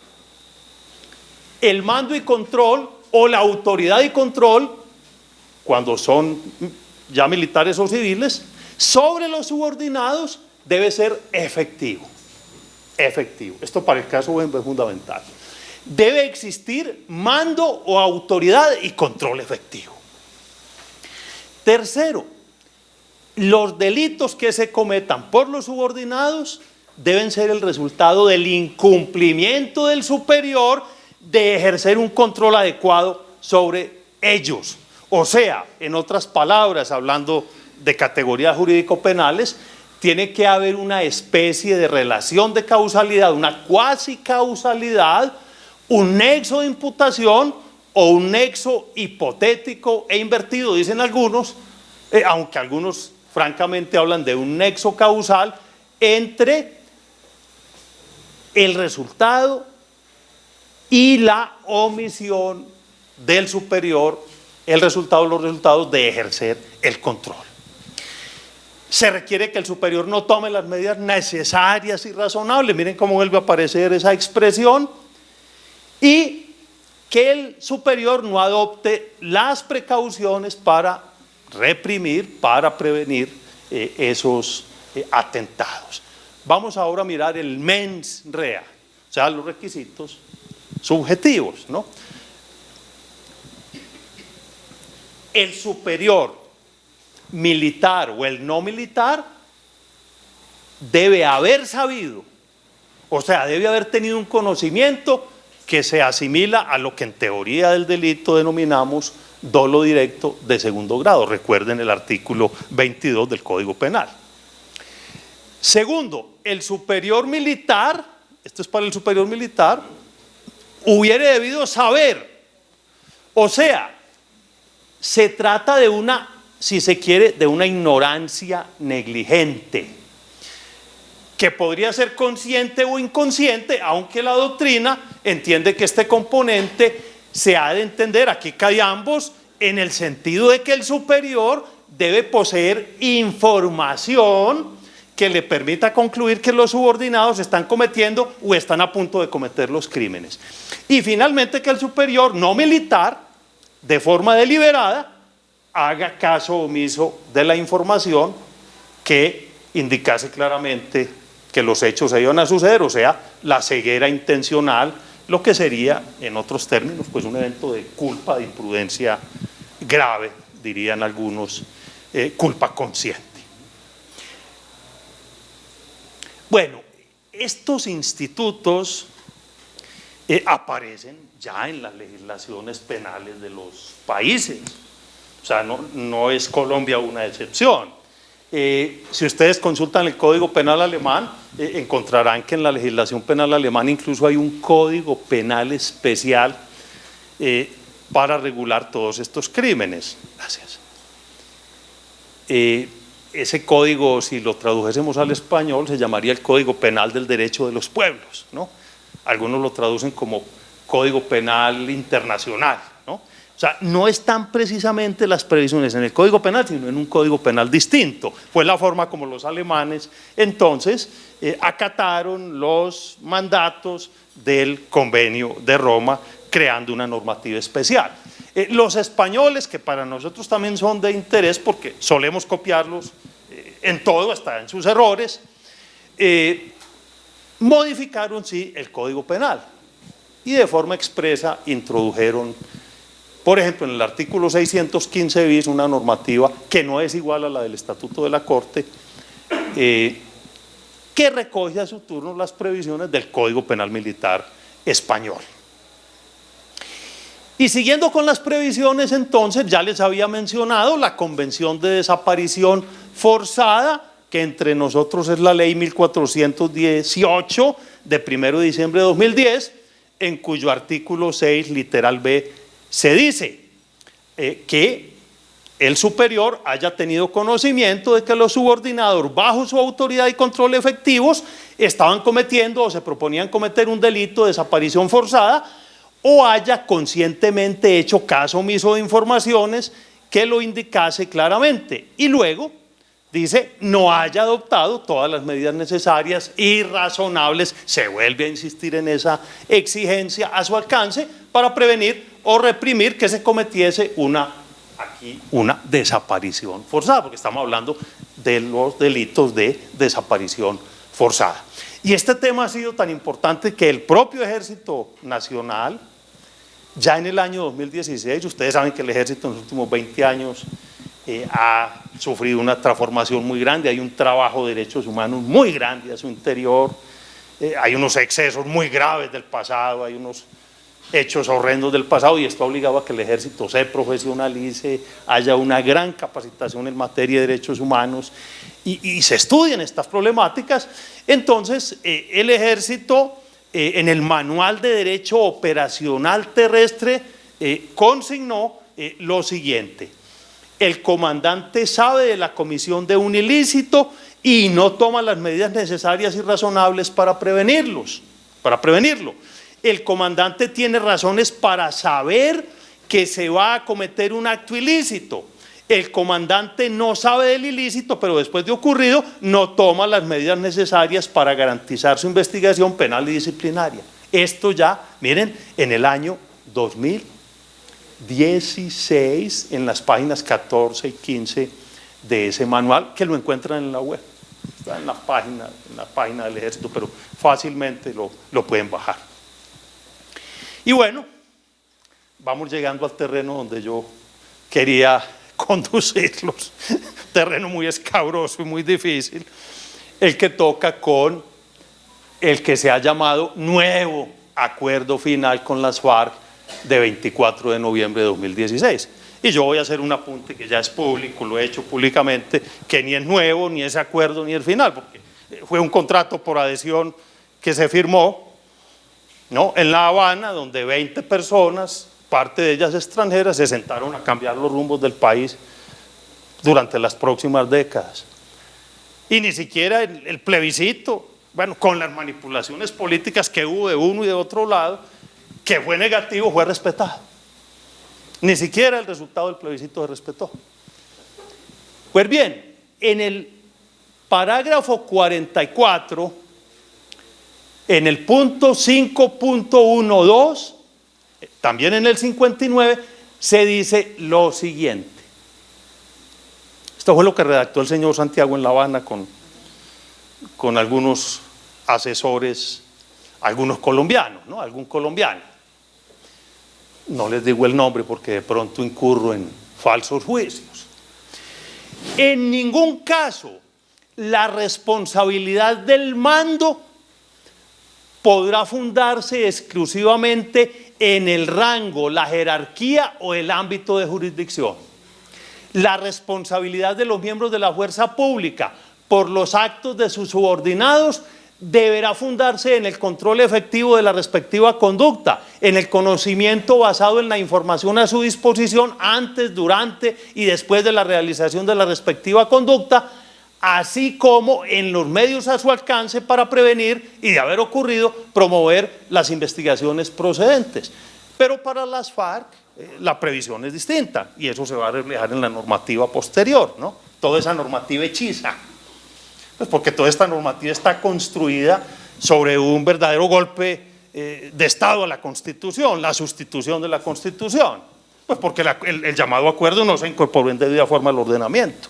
el mando y control o la autoridad y control, cuando son ya militares o civiles, sobre los subordinados debe ser efectivo. Efectivo. Esto para el caso es fundamental. Debe existir mando o autoridad y control efectivo. Tercero, los delitos que se cometan por los subordinados deben ser el resultado del incumplimiento del superior de ejercer un control adecuado sobre ellos. O sea, en otras palabras, hablando de categorías jurídico-penales, tiene que haber una especie de relación de causalidad, una cuasi causalidad, un nexo de imputación o un nexo hipotético e invertido, dicen algunos, aunque algunos francamente hablan de un nexo causal entre el resultado y la omisión del superior, el resultado, los resultados de ejercer el control. Se requiere que el superior no tome las medidas necesarias y razonables, miren cómo vuelve a aparecer esa expresión, y que el superior no adopte las precauciones para reprimir, para prevenir esos atentados. Vamos ahora a mirar el mens rea, o sea, los requisitos subjetivos, ¿no? El superior militar o el no militar debe haber sabido, o sea, debe haber tenido un conocimiento que se asimila a lo que en teoría del delito denominamos dolo directo de segundo grado. Recuerden el artículo 22 del Código Penal. Segundo, el superior militar, esto es para el superior militar, hubiere debido saber, o sea, se trata de una, si se quiere, de una ignorancia negligente, que podría ser consciente o inconsciente, aunque la doctrina entiende que este componente se ha de entender, aquí cae ambos, en el sentido de que el superior debe poseer información que le permita concluir que los subordinados están cometiendo o están a punto de cometer los crímenes. Y finalmente que el superior no militar, de forma deliberada, haga caso omiso de la información que indicase claramente que los hechos se iban a suceder, o sea, la ceguera intencional, lo que sería, en otros términos, pues un evento de culpa, de imprudencia grave, dirían algunos, culpa consciente. Bueno, estos institutos aparecen ya en las legislaciones penales de los países, o sea, no es Colombia una excepción. Si ustedes consultan el Código Penal alemán, encontrarán que en la legislación penal alemana incluso hay un código penal especial para regular todos estos crímenes. Gracias. Ese código, si lo tradujésemos al español, se llamaría el Código Penal del Derecho de los Pueblos, ¿no? Algunos lo traducen como Código Penal Internacional, ¿no? O sea, no están precisamente las previsiones en el Código Penal, sino en un Código Penal distinto. Fue la forma como los alemanes entonces acataron los mandatos del Convenio de Roma, creando una normativa especial. Los españoles, que para nosotros también son de interés porque solemos copiarlos en todo, hasta en sus errores, modificaron sí el Código Penal y de forma expresa introdujeron Por ejemplo, en el artículo 615 bis, una normativa que no es igual a la del Estatuto de la Corte, que recoge a su turno las previsiones del Código Penal Militar español. Y siguiendo con las previsiones, entonces, ya les había mencionado la Convención de Desaparición Forzada, que entre nosotros es la ley 1418 de 1 de diciembre de 2010, en cuyo artículo 6, literal B, se dice que el superior haya tenido conocimiento de que los subordinados, bajo su autoridad y control efectivos, estaban cometiendo o se proponían cometer un delito de desaparición forzada, o haya conscientemente hecho caso omiso de informaciones que lo indicase claramente. Y luego dice, no haya adoptado todas las medidas necesarias y razonables, se vuelve a insistir en esa exigencia a su alcance, para prevenir o reprimir que se cometiese una desaparición forzada, porque estamos hablando de los delitos de desaparición forzada. Y este tema ha sido tan importante que el propio Ejército Nacional, ya en el año 2016, ustedes saben que el Ejército en los últimos 20 años ha sufrido una transformación muy grande, hay un trabajo de derechos humanos muy grande a su interior, hay unos excesos muy graves del pasado, hay unos hechos horrendos del pasado, y esto ha obligado a que el Ejército se profesionalice, haya una gran capacitación en materia de derechos humanos y se estudien estas problemáticas. Entonces, el Ejército, en el Manual de Derecho Operacional Terrestre, consignó lo siguiente: el comandante sabe de la comisión de un ilícito y no toma las medidas necesarias y razonables para prevenirlo. El comandante tiene razones para saber que se va a cometer un acto ilícito. El comandante no sabe del ilícito, pero después de ocurrido no toma las medidas necesarias para garantizar su investigación penal y disciplinaria. Esto ya, miren, en el año 2016, en las páginas 14 y 15 de ese manual, que lo encuentran en la web, está en la página del Ejército, pero fácilmente lo pueden bajar. Y bueno, vamos llegando al terreno donde yo quería conducirlos, terreno muy escabroso y muy difícil, el que toca con el que se ha llamado nuevo acuerdo final con las FARC de 24 de noviembre de 2016. Y yo voy a hacer un apunte que ya es público, lo he hecho públicamente, que ni es nuevo, ni ese acuerdo, ni el final, porque fue un contrato por adhesión que se firmó, ¿no?, en La Habana, donde 20 personas, parte de ellas extranjeras, se sentaron a cambiar los rumbos del país durante las próximas décadas. Y ni siquiera el plebiscito, bueno, con las manipulaciones políticas que hubo de uno y de otro lado, que fue negativo, fue respetado. Ni siquiera el resultado del plebiscito se respetó. Pues bien, en el parágrafo 44, en el punto 5.12, también en el 59, se dice lo siguiente. Esto fue lo que redactó el señor Santiago en La Habana con algunos asesores, algunos colombianos, ¿no? Algún colombiano. No les digo el nombre porque de pronto incurro en falsos juicios. En ningún caso la responsabilidad del mando podrá fundarse exclusivamente en el rango, la jerarquía o el ámbito de jurisdicción. La responsabilidad de los miembros de la fuerza pública por los actos de sus subordinados deberá fundarse en el control efectivo de la respectiva conducta, en el conocimiento basado en la información a su disposición antes, durante y después de la realización de la respectiva conducta, así como en los medios a su alcance para prevenir y, de haber ocurrido, promover las investigaciones procedentes. Pero para las FARC la previsión es distinta y eso se va a reflejar en la normativa posterior, ¿no? Toda esa normativa hechiza. Pues porque toda esta normativa está construida sobre un verdadero golpe de Estado a la Constitución, la sustitución de la Constitución. Pues porque el llamado acuerdo no se incorporó en debida forma al ordenamiento.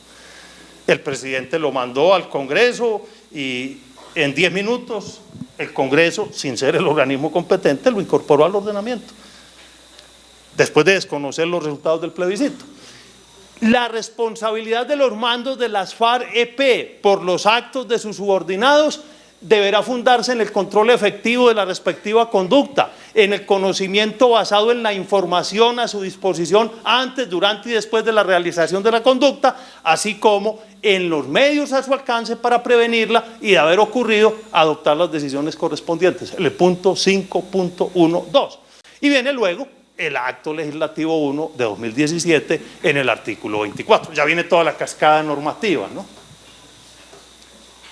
El presidente lo mandó al Congreso y en 10 minutos el Congreso, sin ser el organismo competente, lo incorporó al ordenamiento. después de desconocer los resultados del plebiscito. La responsabilidad de los mandos de las FARC-EP por los actos de sus subordinados deberá fundarse en el control efectivo de la respectiva conducta, en el conocimiento basado en la información a su disposición antes, durante y después de la realización de la conducta, así como en los medios a su alcance para prevenirla y, de haber ocurrido, adoptar las decisiones correspondientes. El punto 5.12. Y viene luego el acto legislativo 1 de 2017 en el artículo 24. Ya viene toda la cascada normativa, ¿no?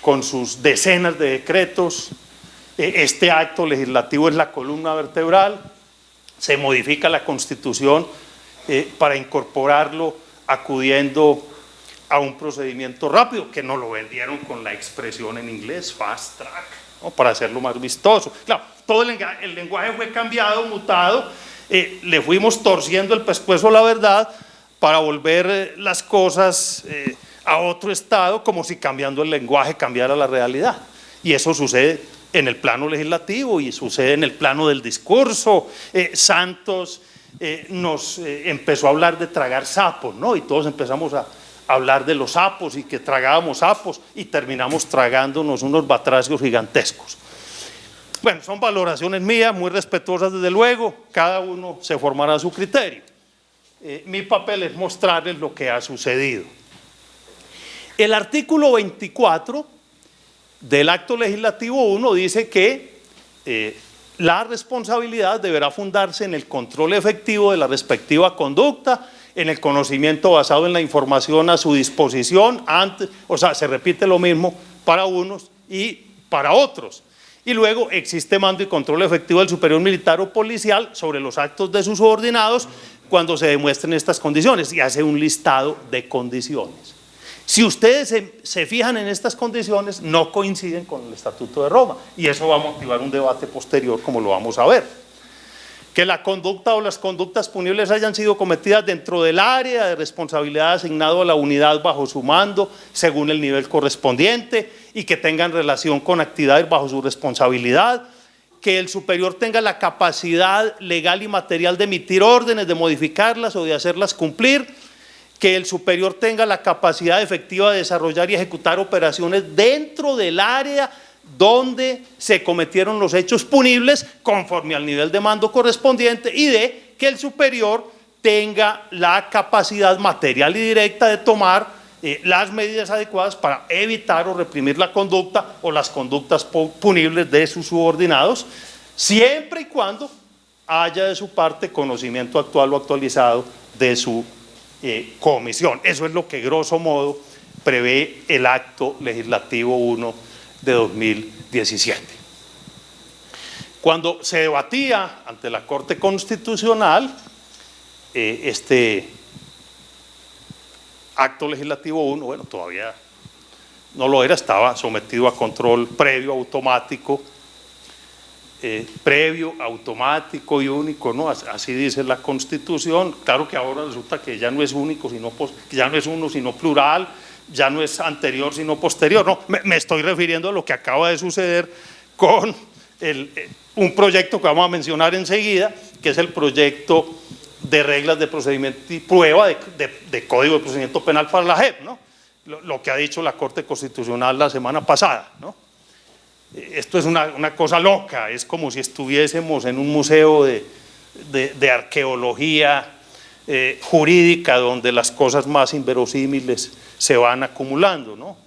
Con sus decenas de decretos. Este acto legislativo es la columna vertebral. Se modifica la Constitución para incorporarlo acudiendo a un procedimiento rápido, que nos lo vendieron con la expresión en inglés, fast track, ¿no? Para hacerlo más vistoso. Claro, todo el lenguaje fue cambiado, mutado, le fuimos torciendo el pescuezo a la verdad para volver las cosas a otro estado, como si cambiando el lenguaje cambiara la realidad. Y eso sucede en el plano legislativo y sucede en el plano del discurso. Santos nos empezó a hablar de tragar sapos, ¿no? Y todos empezamos a hablar de los sapos y que tragábamos sapos y terminamos tragándonos unos batracios gigantescos. Bueno, son valoraciones mías, muy respetuosas desde luego, cada uno se formará su criterio. Mi papel es mostrarles lo que ha sucedido. El artículo 24 del acto legislativo 1 dice que la responsabilidad deberá fundarse en el control efectivo de la respectiva conducta, en el conocimiento basado en la información a su disposición, antes, o sea, se repite lo mismo para unos y para otros. Y luego existe mando y control efectivo del superior militar o policial sobre los actos de sus subordinados cuando se demuestren estas condiciones, y hace un listado de condiciones. Si ustedes se fijan en estas condiciones, no coinciden con el Estatuto de Roma, y eso va a motivar un debate posterior, como lo vamos a ver. Que la conducta o las conductas punibles hayan sido cometidas dentro del área de responsabilidad asignado a la unidad bajo su mando, según el nivel correspondiente, y que tengan relación con actividades bajo su responsabilidad. Que el superior tenga la capacidad legal y material de emitir órdenes, de modificarlas o de hacerlas cumplir. Que el superior tenga la capacidad efectiva de desarrollar y ejecutar operaciones dentro del área donde se cometieron los hechos punibles conforme al nivel de mando correspondiente, y de que el superior tenga la capacidad material y directa de tomar las medidas adecuadas para evitar o reprimir la conducta o las conductas punibles de sus subordinados, siempre y cuando haya de su parte conocimiento actual o actualizado de su comisión. Eso es lo que grosso modo prevé el acto legislativo 1 de 2017. Cuando se debatía ante la Corte Constitucional este acto legislativo 1, bueno, todavía no lo era, estaba sometido a control previo, automático y único, ¿no? Así dice la Constitución. Claro que ahora resulta que ya no es único, ya no es uno, sino plural, ya no es anterior, sino posterior. No, me estoy refiriendo a lo que acaba de suceder con un proyecto que vamos a mencionar enseguida, que es el proyecto de reglas de procedimiento y prueba de Código de Procedimiento Penal para la JEP, ¿no? Lo que ha dicho la Corte Constitucional la semana pasada, ¿no? Esto es una cosa loca, es como si estuviésemos en un museo de arqueología jurídica, donde las cosas más inverosímiles se van acumulando, ¿no?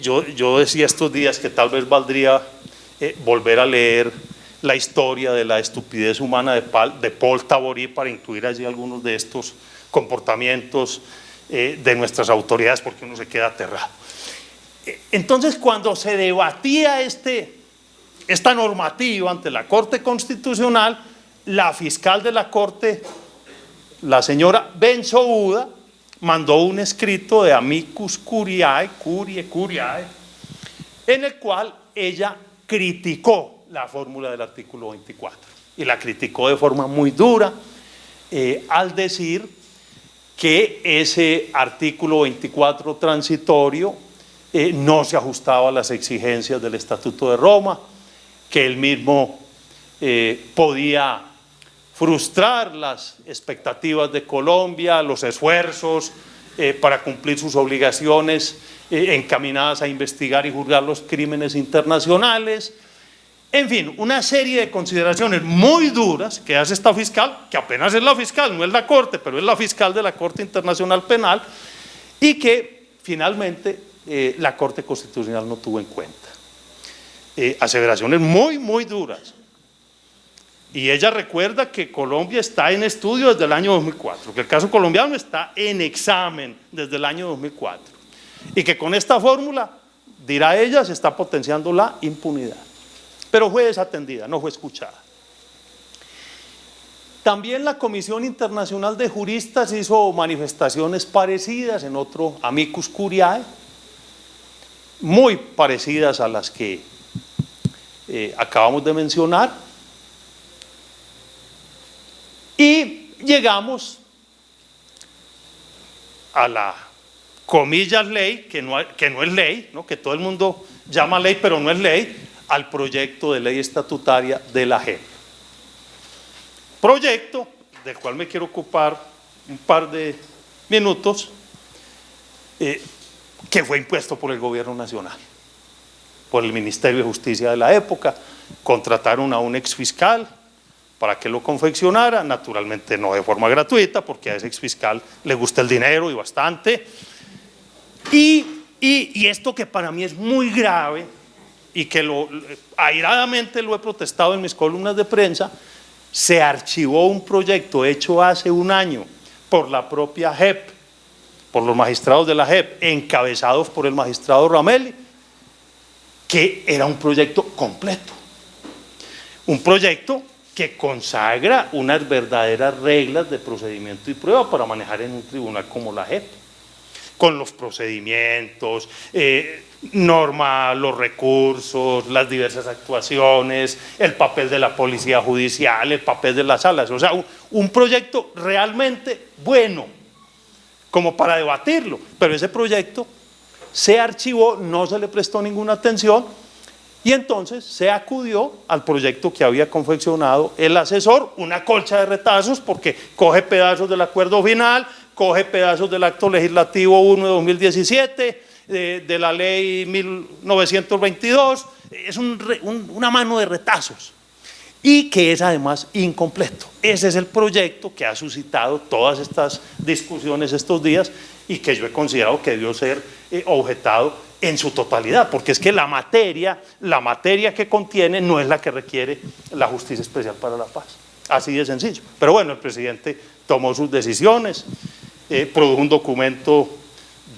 Yo decía estos días que tal vez valdría volver a leer la historia de la estupidez humana de Paul Taborí para incluir allí algunos de estos comportamientos de nuestras autoridades, porque uno se queda aterrado. Entonces, cuando se debatía esta normativa ante la Corte Constitucional, la fiscal de la Corte, la señora Bensouda, mandó un escrito de amicus curiae, en el cual ella criticó la fórmula del artículo 24, y la criticó de forma muy dura, al decir que ese artículo 24 transitorio no se ajustaba a las exigencias del Estatuto de Roma, que él mismo podía frustrar las expectativas de Colombia, los esfuerzos para cumplir sus obligaciones encaminadas a investigar y juzgar los crímenes internacionales. En fin, una serie de consideraciones muy duras que hace esta fiscal, que apenas es la fiscal, no es la Corte, pero es la fiscal de la Corte Internacional Penal, y que finalmente la Corte Constitucional no tuvo en cuenta. Aseveraciones muy, muy duras. Y ella recuerda que Colombia está en estudio desde el año 2004, que el caso colombiano está en examen desde el año 2004, y que con esta fórmula, dirá ella, se está potenciando la impunidad. Pero fue desatendida, no fue escuchada. También la Comisión Internacional de Juristas hizo manifestaciones parecidas en otro amicus curiae, muy parecidas a las que acabamos de mencionar, y llegamos a la comillas ley, que no es ley, ¿no? Que todo el mundo llama ley, pero no es ley, al proyecto de ley estatutaria de la JEP. Proyecto del cual me quiero ocupar un par de minutos, que fue impuesto por el gobierno nacional, por el Ministerio de Justicia de la época. Contrataron a un exfiscal para que lo confeccionara, naturalmente no de forma gratuita, porque a ese exfiscal le gusta el dinero y bastante. Y esto que para mí es muy grave, y que airadamente lo he protestado en mis columnas de prensa, se archivó un proyecto hecho hace un año por la propia JEP, por los magistrados de la JEP, encabezados por el magistrado Ramelli, que era un proyecto completo, un proyecto que consagra unas verdaderas reglas de procedimiento y prueba para manejar en un tribunal como la JEP, con los procedimientos, norma los recursos, las diversas actuaciones, el papel de la policía judicial, el papel de las salas. O sea, un proyecto realmente bueno, como para debatirlo. Pero ese proyecto se archivó, no se le prestó ninguna atención, y entonces se acudió al proyecto que había confeccionado el asesor, una colcha de retazos, porque coge pedazos del acuerdo final, coge pedazos del acto legislativo 1 de 2017, de la ley 1922, es una mano de retazos, y que es además incompleto. Ese es el proyecto que ha suscitado todas estas discusiones estos días, y que yo he considerado que debió ser objetado en su totalidad, porque es que la materia que contiene no es la que requiere la Justicia Especial para la Paz, así de sencillo. Pero bueno, el presidente tomó sus decisiones, produjo un documento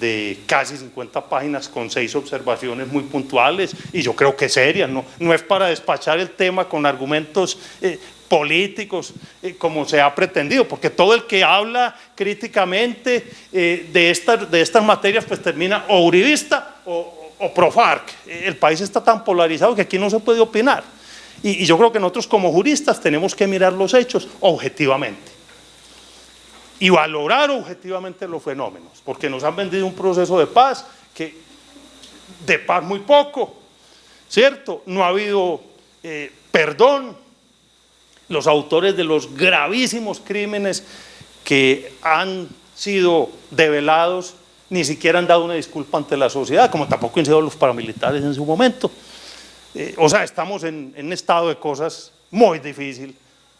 de casi 50 páginas con 6 observaciones muy puntuales, y yo creo que serias, no es para despachar el tema con argumentos políticos como se ha pretendido, porque todo el que habla críticamente de estas materias pues termina o uribista o pro FARC. El país está tan polarizado que aquí no se puede opinar, y yo creo que nosotros como juristas tenemos que mirar los hechos objetivamente y valorar objetivamente los fenómenos, porque nos han vendido un proceso de paz de paz muy poco, ¿cierto? No ha habido perdón. Los autores de los gravísimos crímenes que han sido develados ni siquiera han dado una disculpa ante la sociedad, como tampoco han sido los paramilitares en su momento. O sea, estamos en un estado de cosas muy difícil,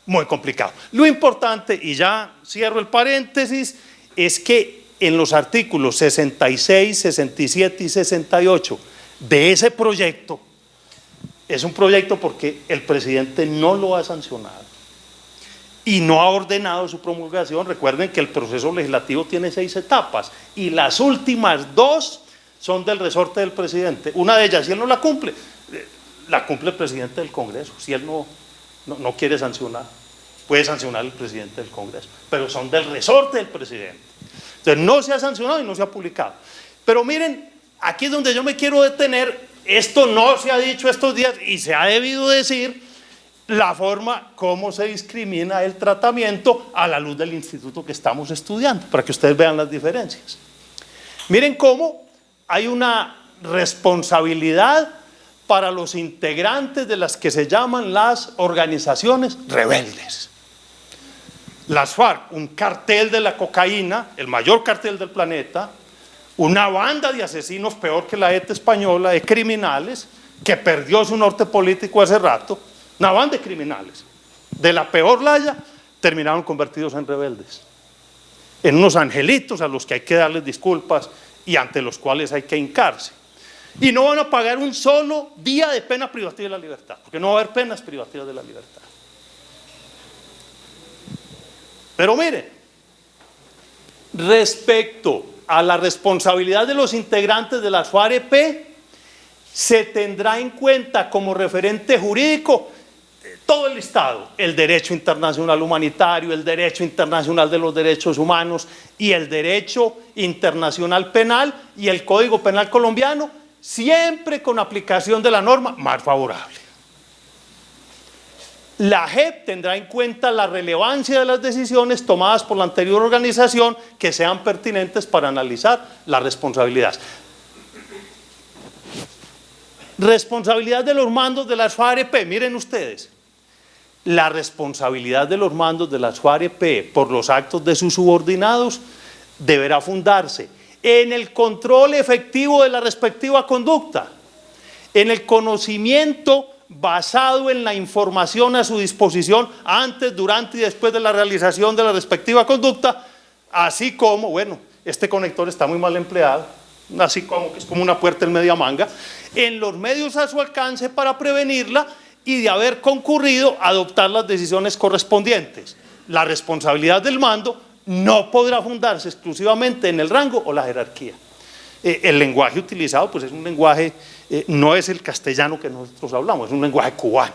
muy complicado. Lo importante, y ya cierro el paréntesis, es que en los artículos 66, 67 y 68 de ese proyecto, es un proyecto porque el presidente no lo ha sancionado y no ha ordenado su promulgación. Recuerden que el proceso legislativo tiene 6 etapas y las últimas 2 son del resorte del presidente. Una de ellas, si él no la cumple el presidente del Congreso. Si él no quiere sancionar, puede sancionar el presidente del Congreso, pero son del resorte del presidente. Entonces no se ha sancionado y no se ha publicado. Pero miren, aquí es donde yo me quiero detener. Esto no se ha dicho estos días y se ha debido decir, la forma como se discrimina el tratamiento a la luz del instituto que estamos estudiando, para que ustedes vean las diferencias. Miren cómo hay una responsabilidad para los integrantes de las que se llaman las organizaciones rebeldes. Las FARC, un cartel de la cocaína, el mayor cartel del planeta, una banda de asesinos peor que la ETA española, de criminales, que perdió su norte político hace rato, una banda de criminales, de la peor laya, terminaron convertidos en rebeldes, en unos angelitos a los que hay que darles disculpas y ante los cuales hay que hincarse. Y no van a pagar un solo día de pena privativa de la libertad, porque no va a haber penas privativas de la libertad. Pero miren, respecto a la responsabilidad de los integrantes de las FAREP, se tendrá en cuenta como referente jurídico todo el listado: el derecho internacional humanitario, el derecho internacional de los derechos humanos y el derecho internacional penal y el Código Penal colombiano, siempre con aplicación de la norma más favorable. La JEP tendrá en cuenta la relevancia de las decisiones tomadas por la anterior organización que sean pertinentes para analizar la responsabilidad. Responsabilidad de los mandos de las FAREP. Miren ustedes, la responsabilidad de los mandos de las FAREP por los actos de sus subordinados deberá fundarse en el control efectivo de la respectiva conducta, en el conocimiento basado en la información a su disposición antes, durante y después de la realización de la respectiva conducta, así como, bueno, este conector está muy mal empleado, así como que es como una puerta en media manga, en los medios a su alcance para prevenirla y de haber concurrido a adoptar las decisiones correspondientes. La responsabilidad del mando no podrá fundarse exclusivamente en el rango o la jerarquía. El lenguaje utilizado pues es un lenguaje, no es el castellano que nosotros hablamos, es un lenguaje cubano,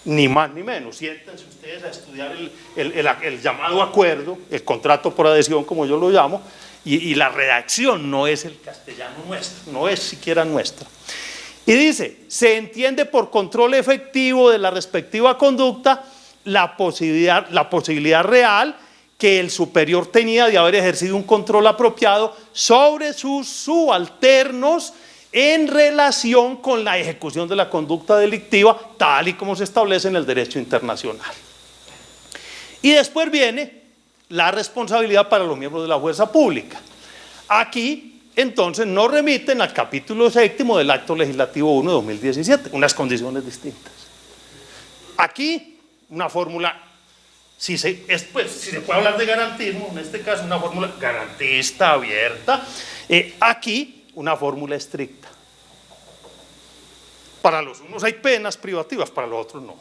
ni más ni menos. Siéntense ustedes a estudiar el llamado acuerdo, el contrato por adhesión como yo lo llamo, y la redacción no es el castellano nuestro, no es siquiera nuestra. Y dice, se entiende por control efectivo de la respectiva conducta la posibilidad real que el superior tenía de haber ejercido un control apropiado sobre sus subalternos en relación con la ejecución de la conducta delictiva, tal y como se establece en el derecho internacional. Y después viene la responsabilidad para los miembros de la fuerza pública. Aquí, entonces, nos remiten al capítulo 7 del Acto Legislativo 1 de 2017, unas condiciones distintas. Aquí, una fórmula. Si se puede hablar de garantismo, en este caso una fórmula garantista, abierta, aquí una fórmula estricta. Para los unos hay penas privativas, para los otros no.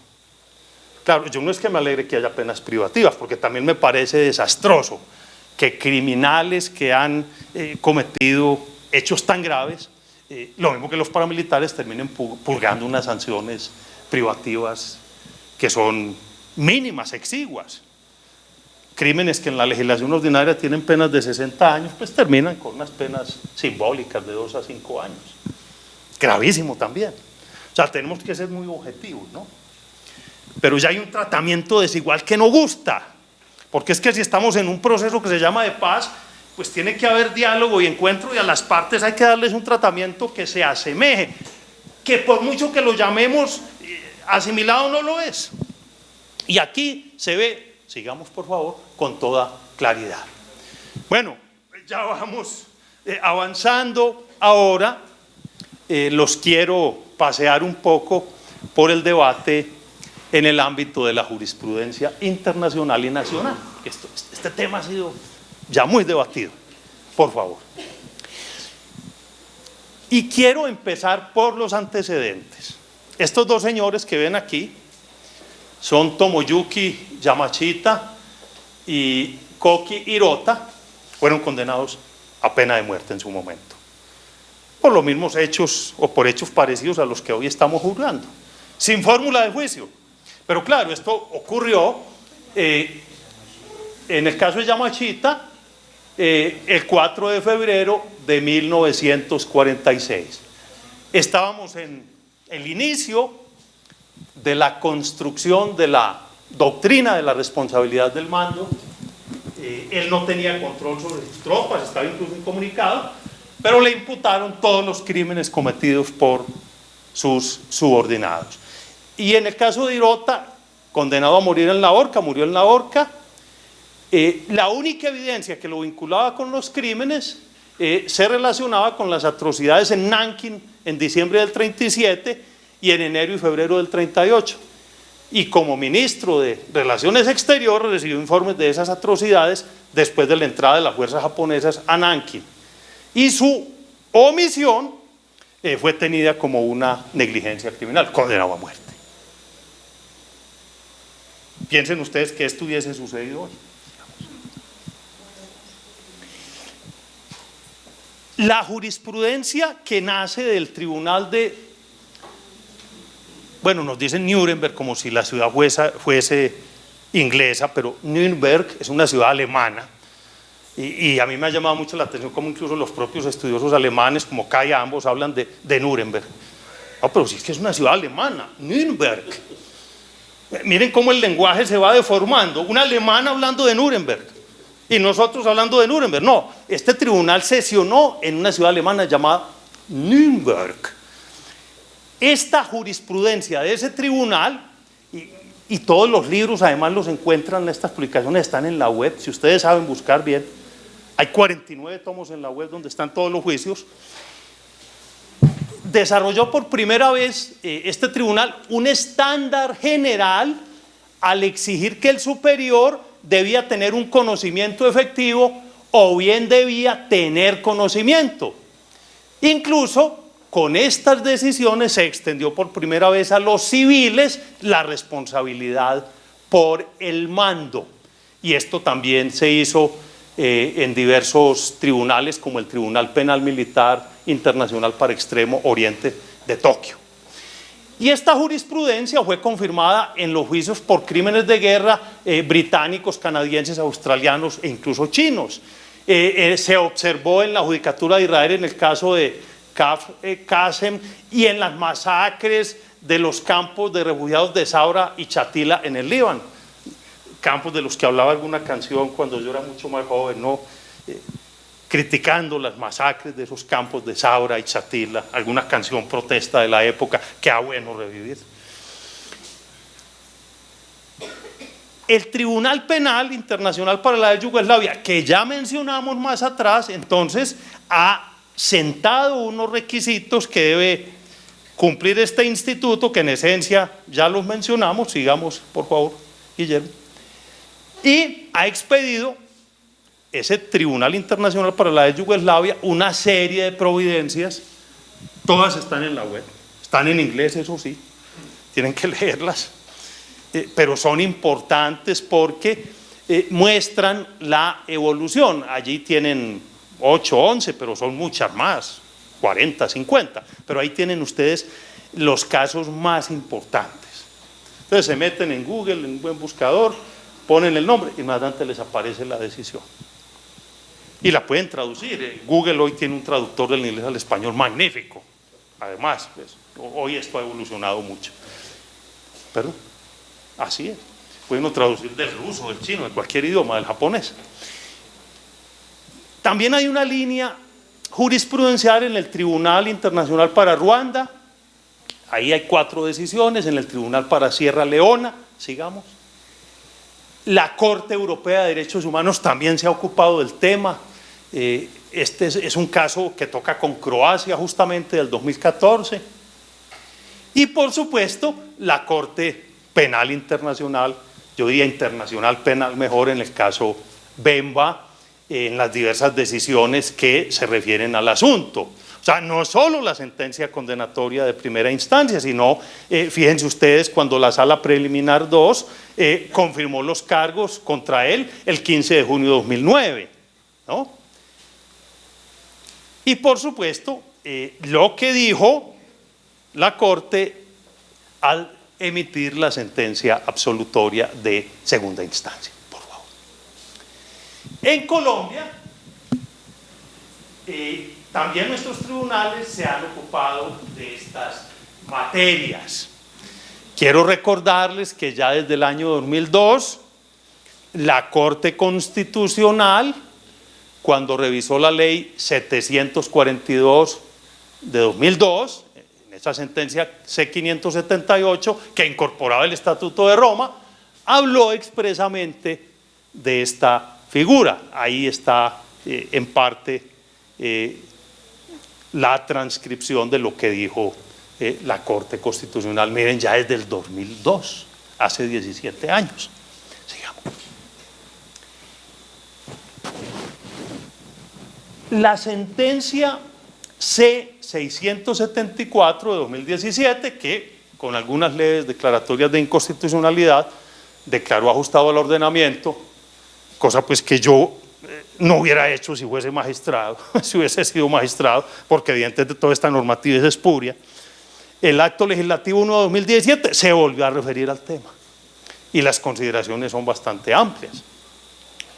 Claro, yo no es que me alegre que haya penas privativas, porque también me parece desastroso que criminales que han cometido hechos tan graves, lo mismo que los paramilitares, terminen purgando unas sanciones privativas que son mínimas, exiguas. Crímenes que en la legislación ordinaria tienen penas de 60 años, pues terminan con unas penas simbólicas de 2 a 5 años. Gravísimo también. O sea, tenemos que ser muy objetivos, ¿no? Pero ya hay un tratamiento desigual que no gusta, porque es que si estamos en un proceso que se llama de paz, pues tiene que haber diálogo y encuentro, y a las partes hay que darles un tratamiento que se asemeje, que por mucho que lo llamemos asimilado no lo es. Y aquí se ve, sigamos por favor, con toda claridad. Bueno, ya vamos avanzando. Ahora los quiero pasear un poco por el debate en el ámbito de la jurisprudencia internacional y nacional. Este tema ha sido ya muy debatido, por favor. Y quiero empezar por los antecedentes. Estos dos señores que ven aquí son Tomoyuki Yamashita y Koki Hirota, fueron condenados a pena de muerte en su momento, por los mismos hechos o por hechos parecidos a los que hoy estamos juzgando, sin fórmula de juicio. Pero claro, esto ocurrió en el caso de Yamashita el 4 de febrero de 1946. Estábamos en el inicio de la construcción de la doctrina de la responsabilidad del mando. Él no tenía control sobre sus tropas, estaba incluso incomunicado, pero le imputaron todos los crímenes cometidos por sus subordinados. Y en el caso de Hirota, condenado a morir en la horca, murió en la horca. La única evidencia que lo vinculaba con los crímenes se relacionaba con las atrocidades en Nankín en diciembre del 37 y en enero y febrero del 38. Y como ministro de Relaciones Exteriores recibió informes de esas atrocidades después de la entrada de las fuerzas japonesas a Nankín. Y su omisión fue tenida como una negligencia criminal, condenado a muerte. Piensen ustedes que esto hubiese sucedido hoy. La jurisprudencia que nace del tribunal de, bueno, nos dicen Nuremberg como si la ciudad fuese inglesa, pero Nürnberg es una ciudad alemana. Y a mí me ha llamado mucho la atención cómo incluso los propios estudiosos alemanes, como Kai ambos, hablan de Nuremberg. No, pero si es que es una ciudad alemana, Nürnberg. Miren cómo el lenguaje se va deformando. Un alemán hablando de Nuremberg y nosotros hablando de Nuremberg. No, este tribunal sesionó en una ciudad alemana llamada Nürnberg. Esta jurisprudencia de ese tribunal, y todos los libros además los encuentran, estas publicaciones están en la web, si ustedes saben buscar bien, hay 49 tomos en la web donde están todos los juicios. Desarrolló por primera vez este tribunal un estándar general al exigir que el superior debía tener un conocimiento efectivo o bien debía tener conocimiento. Incluso con estas decisiones se extendió por primera vez a los civiles la responsabilidad por el mando. Y esto también se hizo en diversos tribunales, como el Tribunal Penal Militar Internacional para Extremo Oriente de Tokio. Y esta jurisprudencia fue confirmada en los juicios por crímenes de guerra británicos, canadienses, australianos e incluso chinos. Se observó en la judicatura de Israel en el caso de Kfar Qasem y en las masacres de los campos de refugiados de Saura y Chatila en el Líbano, campos de los que hablaba alguna canción cuando yo era mucho más joven, ¿no? Criticando las masacres de esos campos de Saura y Chatila, alguna canción protesta de la época que ha bueno revivir. El Tribunal Penal Internacional para la Yugoslavia, que ya mencionamos más atrás, entonces ha sentado unos requisitos que debe cumplir este instituto, que en esencia ya los mencionamos. Sigamos, por favor, Guillermo. Y ha expedido ese Tribunal Internacional para la Yugoslavia una serie de providencias, todas están en la web, están en inglés, eso sí, tienen que leerlas, pero son importantes porque muestran la evolución. Allí tienen 8, 11, pero son muchas más, 40, 50, pero ahí tienen ustedes los casos más importantes. Entonces se meten en Google, en un buen buscador, ponen el nombre y más adelante les aparece la decisión. Y la pueden traducir. Google hoy tiene un traductor del inglés al español magnífico. Además, pues, hoy esto ha evolucionado mucho. Pero así es. Pueden traducir del ruso, del chino, de cualquier idioma, del japonés. También hay una línea jurisprudencial en el Tribunal Internacional para Ruanda. Ahí hay 4 decisiones. En el Tribunal para Sierra Leona, sigamos. La Corte Europea de Derechos Humanos también se ha ocupado del tema. Este es un caso que toca con Croacia justamente del 2014. Y por supuesto la Corte Penal Internacional, yo diría internacional penal mejor en el caso Bemba, en las diversas decisiones que se refieren al asunto. O sea, no solo la sentencia condenatoria de primera instancia, sino, fíjense ustedes, cuando la Sala Preliminar 2 confirmó los cargos contra él el 15 de junio de 2009, ¿no? Y por supuesto, lo que dijo la Corte al emitir la sentencia absolutoria de segunda instancia, por favor. En Colombia, también nuestros tribunales se han ocupado de estas materias. Quiero recordarles que ya desde el año 2002, la Corte Constitucional, cuando revisó la ley 742 de 2002, en esa sentencia C-578, que incorporaba el Estatuto de Roma, habló expresamente de esta figura. Ahí está en parte la transcripción de lo que dijo la Corte Constitucional. Miren, ya es del 2002, hace 17 años. Sigamos. La sentencia C-674 de 2017, que con algunas leves declaratorias de inconstitucionalidad declaró ajustado al ordenamiento, cosa pues que yo no hubiera hecho si fuese magistrado, si hubiese sido magistrado, porque evidentemente toda esta normativa es espuria. El acto legislativo 1 de 2017 se volvió a referir al tema y las consideraciones son bastante amplias,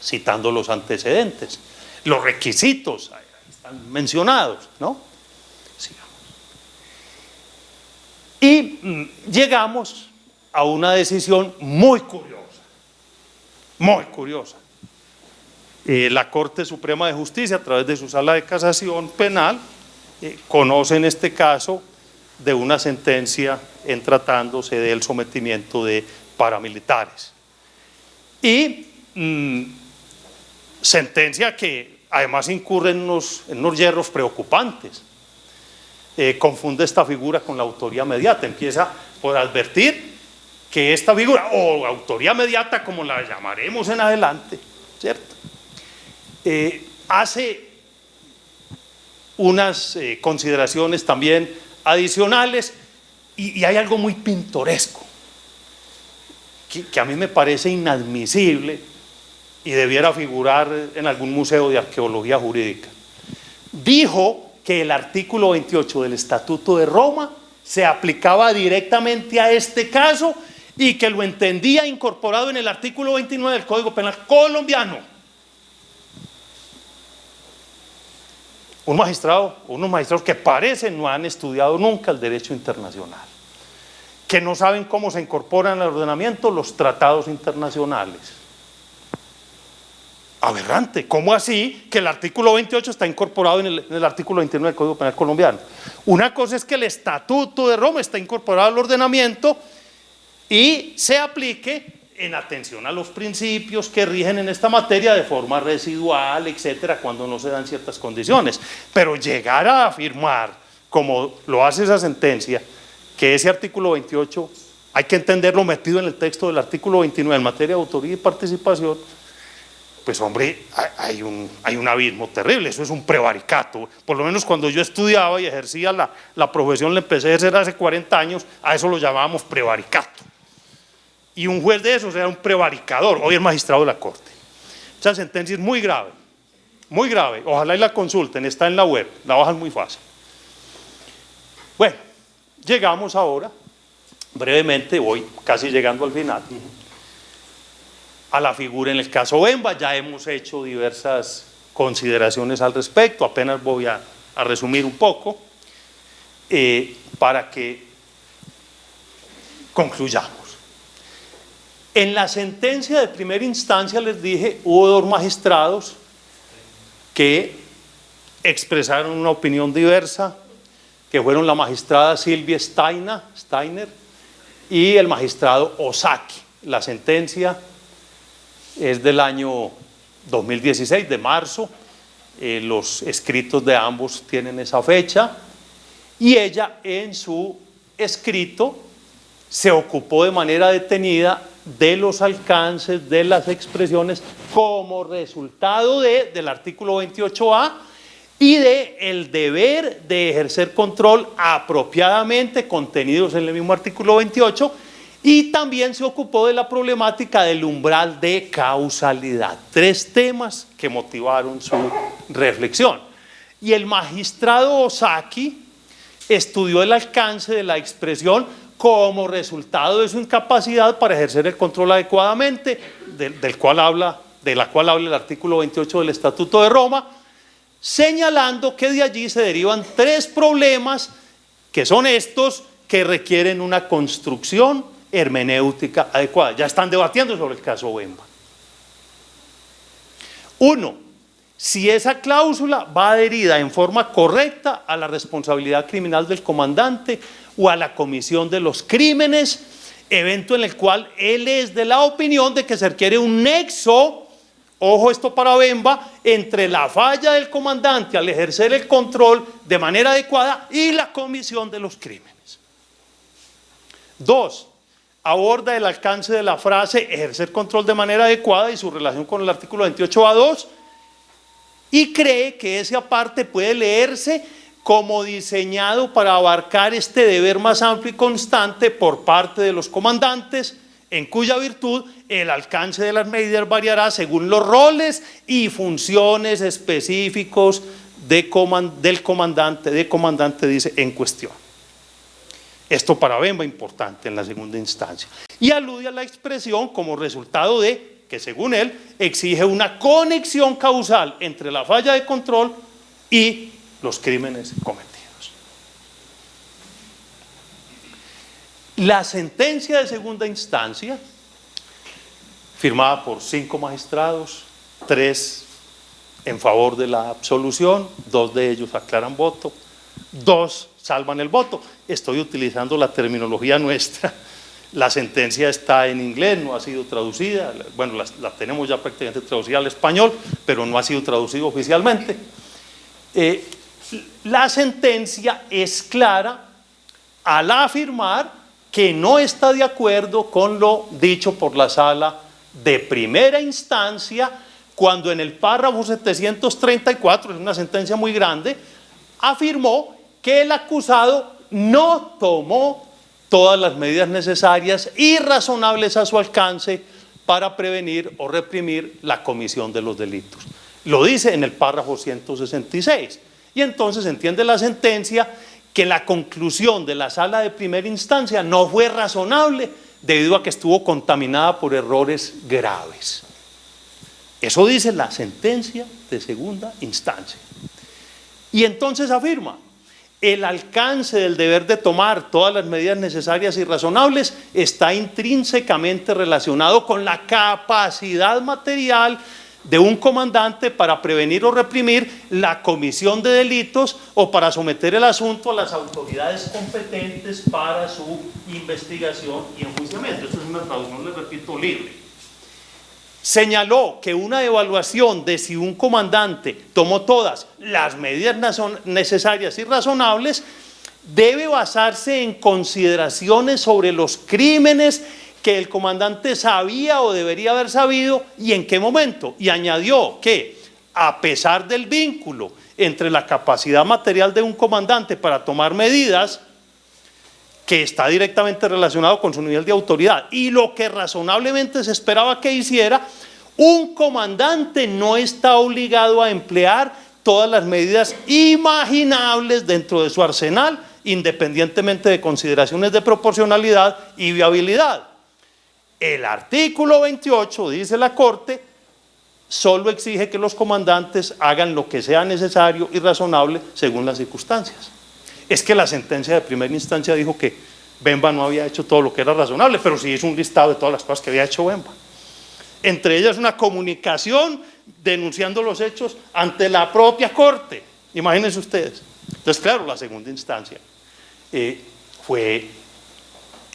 citando los antecedentes, los requisitos ahí están mencionados, ¿no? Sigamos. Y llegamos a una decisión muy curiosa, muy curiosa. La Corte Suprema de Justicia, a través de su Sala de Casación Penal, conoce en este caso de una sentencia en tratándose del sometimiento de paramilitares. Y sentencia que además incurre en unos yerros preocupantes. Confunde esta figura con la autoría mediata, empieza por advertir que esta figura, o autoría mediata como la llamaremos en adelante, ¿cierto? Hace unas consideraciones también adicionales y hay algo muy pintoresco que a mí me parece inadmisible y debiera figurar en algún museo de arqueología jurídica. Dijo que el artículo 28 del Estatuto de Roma se aplicaba directamente a este caso y que lo entendía incorporado en el artículo 29 del Código Penal colombiano. Unos magistrados que parecen no han estudiado nunca el derecho internacional, que no saben cómo se incorporan al ordenamiento los tratados internacionales. Aberrante, ¿cómo así que el artículo 28 está incorporado en el artículo 29 del Código Penal colombiano? Una cosa es que el Estatuto de Roma está incorporado al ordenamiento y se aplique en atención a los principios que rigen en esta materia de forma residual, etcétera, cuando no se dan ciertas condiciones. Pero llegar a afirmar, como lo hace esa sentencia, que ese artículo 28 hay que entenderlo metido en el texto del artículo 29 en materia de autoría y participación, pues hombre, hay un abismo terrible. Eso es un prevaricato. Por lo menos cuando yo estudiaba y ejercía la profesión, la empecé a ejercer hace 40 años, a eso lo llamábamos prevaricato. Y un juez de esos era un prevaricador, hoy es magistrado de la Corte. Esa sentencia es muy grave, ojalá y la consulten, está en la web, la bajan muy fácil. Bueno, llegamos ahora, brevemente, voy casi llegando al final, a la figura en el caso Bemba. Ya hemos hecho diversas consideraciones al respecto, apenas voy a resumir un poco, para que concluyamos. En la sentencia de primera instancia, les dije, hubo dos magistrados que expresaron una opinión diversa, que fueron la magistrada Silvia Steiner y el magistrado Ozaki. La sentencia es del año 2016, de marzo, los escritos de ambos tienen esa fecha, y ella en su escrito se ocupó de manera detenida de los alcances de las expresiones como resultado del artículo 28A y del deber de ejercer control apropiadamente contenidos en el mismo artículo 28, y también se ocupó de la problemática del umbral de causalidad. Tres temas que motivaron su reflexión. Y el magistrado Ozaki estudió el alcance de la expresión como resultado de su incapacidad para ejercer el control adecuadamente, de la cual habla el artículo 28 del Estatuto de Roma, señalando que de allí se derivan tres problemas, que son estos, que requieren una construcción hermenéutica adecuada. Ya están debatiendo sobre el caso Bemba. Uno, si esa cláusula va adherida en forma correcta a la responsabilidad criminal del comandante o a la comisión de los crímenes, evento en el cual él es de la opinión de que se requiere un nexo, ojo esto para Bemba, entre la falla del comandante al ejercer el control de manera adecuada y la comisión de los crímenes. 2. Aborda el alcance de la frase ejercer control de manera adecuada y su relación con el artículo 28A2 y cree que esa parte puede leerse como diseñado para abarcar este deber más amplio y constante por parte de los comandantes, en cuya virtud el alcance de las medidas variará según los roles y funciones específicos del comandante, dice, en cuestión. Esto para Bemba importante en la segunda instancia. Y alude a la expresión como resultado de que, según él, exige una conexión causal entre la falla de control y los crímenes cometidos. La sentencia de segunda instancia, firmada por 5 magistrados, 3 en favor de la absolución, 2 de ellos aclaran voto, 2 salvan el voto. Estoy utilizando la terminología nuestra. La sentencia está en inglés, no ha sido traducida. Bueno, la tenemos ya prácticamente traducida al español, pero no ha sido traducida oficialmente. La sentencia es clara al afirmar que no está de acuerdo con lo dicho por la sala de primera instancia, cuando en el párrafo 734, es una sentencia muy grande, afirmó que el acusado no tomó todas las medidas necesarias y razonables a su alcance para prevenir o reprimir la comisión de los delitos. Lo dice en el párrafo 166. Y entonces entiende la sentencia que la conclusión de la sala de primera instancia no fue razonable debido a que estuvo contaminada por errores graves. Eso dice la sentencia de segunda instancia. Y entonces afirma: el alcance del deber de tomar todas las medidas necesarias y razonables está intrínsecamente relacionado con la capacidad material de un comandante para prevenir o reprimir la comisión de delitos o para someter el asunto a las autoridades competentes para su investigación y enjuiciamiento. Esto es una traducción, les repito, libre. Señaló que una evaluación de si un comandante tomó todas las medidas necesarias y razonables debe basarse en consideraciones sobre los crímenes que el comandante sabía o debería haber sabido y en qué momento. Y añadió que, a pesar del vínculo entre la capacidad material de un comandante para tomar medidas, que está directamente relacionado con su nivel de autoridad, y lo que razonablemente se esperaba que hiciera, un comandante no está obligado a emplear todas las medidas imaginables dentro de su arsenal, independientemente de consideraciones de proporcionalidad y viabilidad. El artículo 28, dice la Corte, solo exige que los comandantes hagan lo que sea necesario y razonable según las circunstancias. Es que la sentencia de primera instancia dijo que Bemba no había hecho todo lo que era razonable, pero sí hizo un listado de todas las cosas que había hecho Bemba. Entre ellas una comunicación denunciando los hechos ante la propia Corte. Imagínense ustedes. Entonces, claro, la segunda instancia fue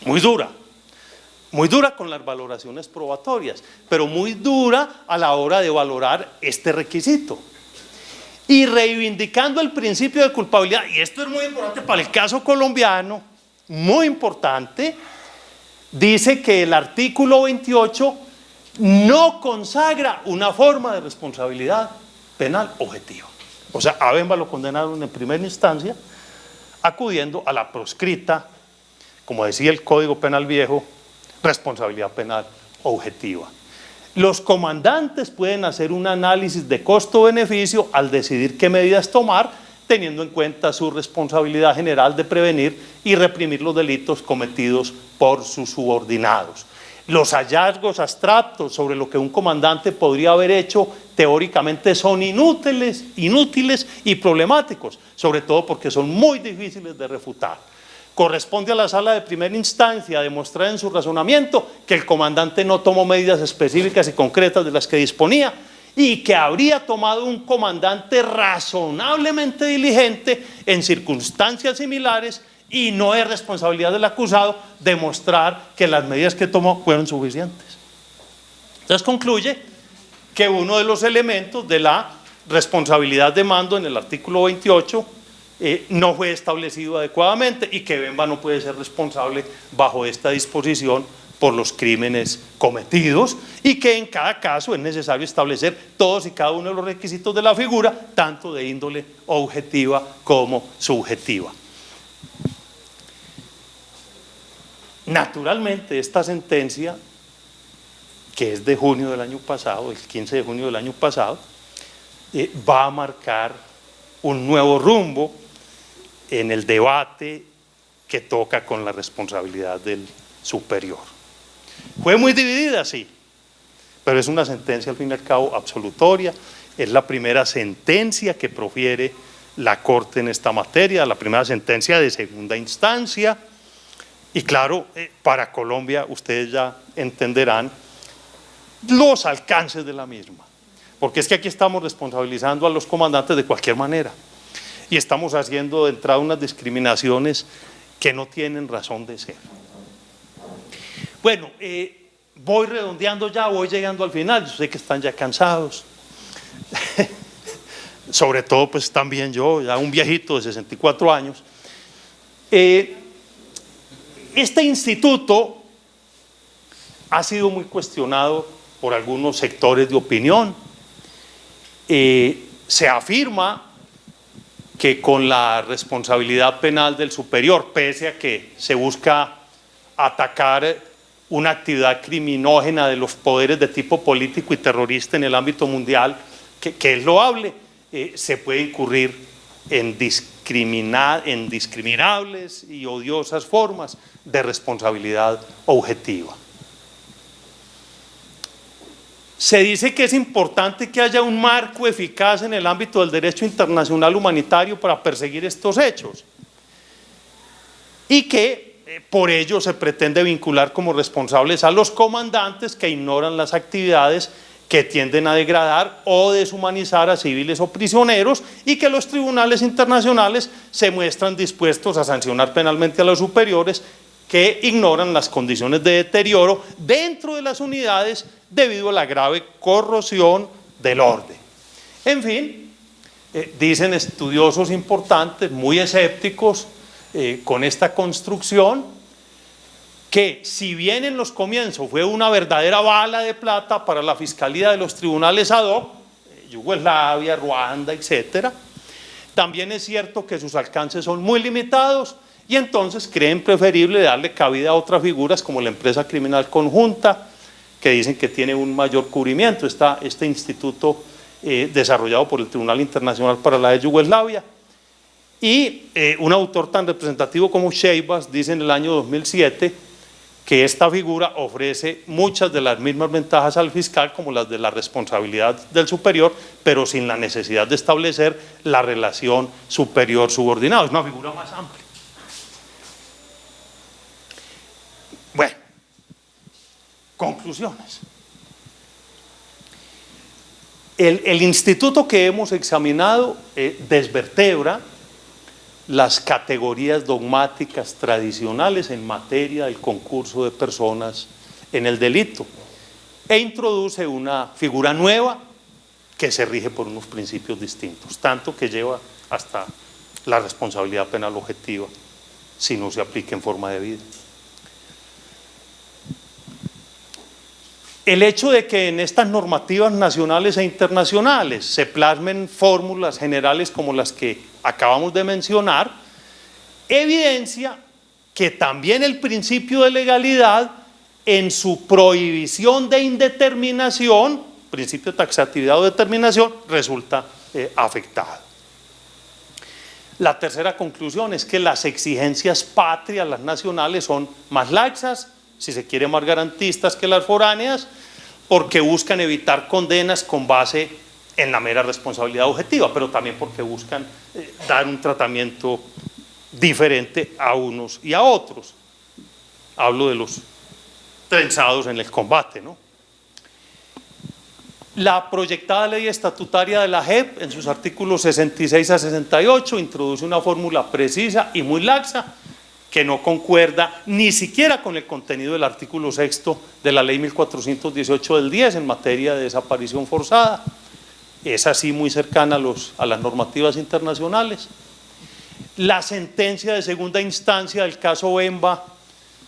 muy dura con las valoraciones probatorias, pero muy dura a la hora de valorar este requisito. Y reivindicando el principio de culpabilidad, y esto es muy importante para el caso colombiano, muy importante, dice que el artículo 28 no consagra una forma de responsabilidad penal objetiva. O sea, a Bemba lo condenaron en primera instancia, acudiendo a la proscrita, como decía el Código Penal viejo, responsabilidad penal objetiva. Los comandantes pueden hacer un análisis de costo-beneficio al decidir qué medidas tomar, teniendo en cuenta su responsabilidad general de prevenir y reprimir los delitos cometidos por sus subordinados. Los hallazgos abstractos sobre lo que un comandante podría haber hecho teóricamente son inútiles y problemáticos, sobre todo porque son muy difíciles de refutar. Corresponde a la sala de primera instancia demostrar en su razonamiento que el comandante no tomó medidas específicas y concretas de las que disponía y que habría tomado un comandante razonablemente diligente en circunstancias similares y no es responsabilidad del acusado demostrar que las medidas que tomó fueron suficientes. Entonces concluye que uno de los elementos de la responsabilidad de mando en el artículo 28 no fue establecido adecuadamente y que Bemba no puede ser responsable bajo esta disposición por los crímenes cometidos y que en cada caso es necesario establecer todos y cada uno de los requisitos de la figura, tanto de índole objetiva como subjetiva. Naturalmente, esta sentencia, que es de junio del año pasado, el 15 de junio del año pasado, va a marcar un nuevo rumbo en el debate que toca con la responsabilidad del superior. Fue muy dividida, sí, pero es una sentencia al fin y al cabo absolutoria, es la primera sentencia que profiere la Corte en esta materia, la primera sentencia de segunda instancia, y claro, para Colombia ustedes ya entenderán los alcances de la misma, porque es que aquí estamos responsabilizando a los comandantes de cualquier manera y estamos haciendo de entrada unas discriminaciones que no tienen razón de ser. Bueno, voy redondeando ya, voy llegando al final, yo sé que están ya cansados, sobre todo pues también yo, ya un viejito de 64 años. Este instituto ha sido muy cuestionado por algunos sectores de opinión. Se afirma que con la responsabilidad penal del superior, pese a que se busca atacar una actividad criminógena de los poderes de tipo político y terrorista en el ámbito mundial, que es loable, se puede incurrir en discriminables y odiosas formas de responsabilidad objetiva. Se dice que es importante que haya un marco eficaz en el ámbito del derecho internacional humanitario para perseguir estos hechos y que por ello se pretende vincular como responsables a los comandantes que ignoran las actividades que tienden a degradar o deshumanizar a civiles o prisioneros y que los tribunales internacionales se muestran dispuestos a sancionar penalmente a los superiores que ignoran las condiciones de deterioro dentro de las unidades debido a la grave corrosión del orden. En fin, dicen estudiosos importantes, muy escépticos con esta construcción, que si bien en los comienzos fue una verdadera bala de plata para la fiscalía de los tribunales ad hoc, Yugoslavia, Ruanda, etc., también es cierto que sus alcances son muy limitados y entonces creen preferible darle cabida a otras figuras como la empresa criminal conjunta, que dicen que tiene un mayor cubrimiento, este instituto desarrollado por el Tribunal Internacional para la Yugoslavia. Y un autor tan representativo como Sheibas dice en el año 2007 que esta figura ofrece muchas de las mismas ventajas al fiscal como las de la responsabilidad del superior, pero sin la necesidad de establecer la relación superior-subordinado. Es una figura más amplia. Bueno, conclusiones. El instituto que hemos examinado desvertebra las categorías dogmáticas tradicionales en materia del concurso de personas en el delito e introduce una figura nueva que se rige por unos principios distintos, tanto que lleva hasta la responsabilidad penal objetiva si no se aplica en forma debida. El hecho de que en estas normativas nacionales e internacionales se plasmen fórmulas generales como las que acabamos de mencionar, evidencia que también el principio de legalidad en su prohibición de indeterminación, principio de taxatividad o determinación, resulta afectado. La tercera conclusión es que las exigencias patrias, las nacionales, son más laxas, si se quiere más garantistas que las foráneas, porque buscan evitar condenas con base en la mera responsabilidad objetiva, pero también porque buscan dar un tratamiento diferente a unos y a otros. Hablo de los trenzados en el combate, ¿no? La proyectada ley estatutaria de la JEP, en sus artículos 66 a 68, introduce una fórmula precisa y muy laxa que no concuerda ni siquiera con el contenido del artículo 6º de la ley 1418 del 10 en materia de desaparición forzada. Es así muy cercana a las normativas internacionales. La sentencia de segunda instancia del caso Bemba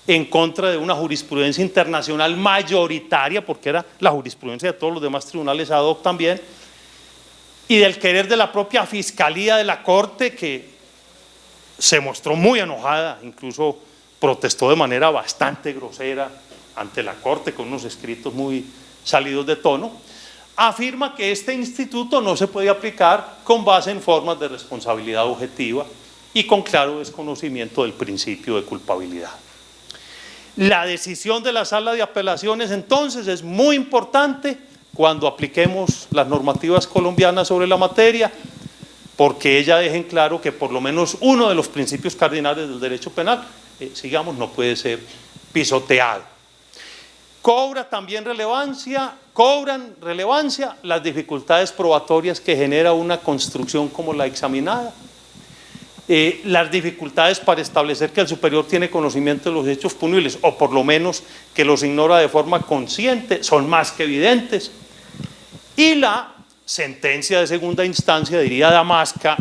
en contra de una jurisprudencia internacional mayoritaria, porque era la jurisprudencia de todos los demás tribunales ad hoc también, y del querer de la propia Fiscalía de la Corte, que se mostró muy enojada, incluso protestó de manera bastante grosera ante la Corte con unos escritos muy salidos de tono, afirma que este instituto no se puede aplicar con base en formas de responsabilidad objetiva y con claro desconocimiento del principio de culpabilidad. La decisión de la Sala de Apelaciones entonces es muy importante cuando apliquemos las normativas colombianas sobre la materia, porque ella deja en claro que por lo menos uno de los principios cardinales del derecho penal, no puede ser pisoteado. Cobran relevancia las dificultades probatorias que genera una construcción como la examinada, las dificultades para establecer que el superior tiene conocimiento de los hechos punibles, o por lo menos que los ignora de forma consciente, son más que evidentes, y la sentencia de segunda instancia, diría Damasca,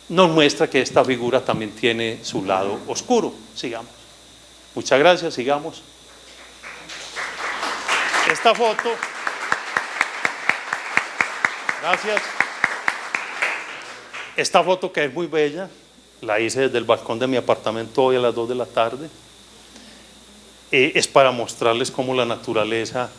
nos muestra que esta figura también tiene su lado oscuro. Sigamos. Muchas gracias, sigamos. Esta foto, gracias. Esta foto, que es muy bella, la hice desde el balcón de mi apartamento hoy a las 2 de la tarde, es para mostrarles cómo la naturaleza,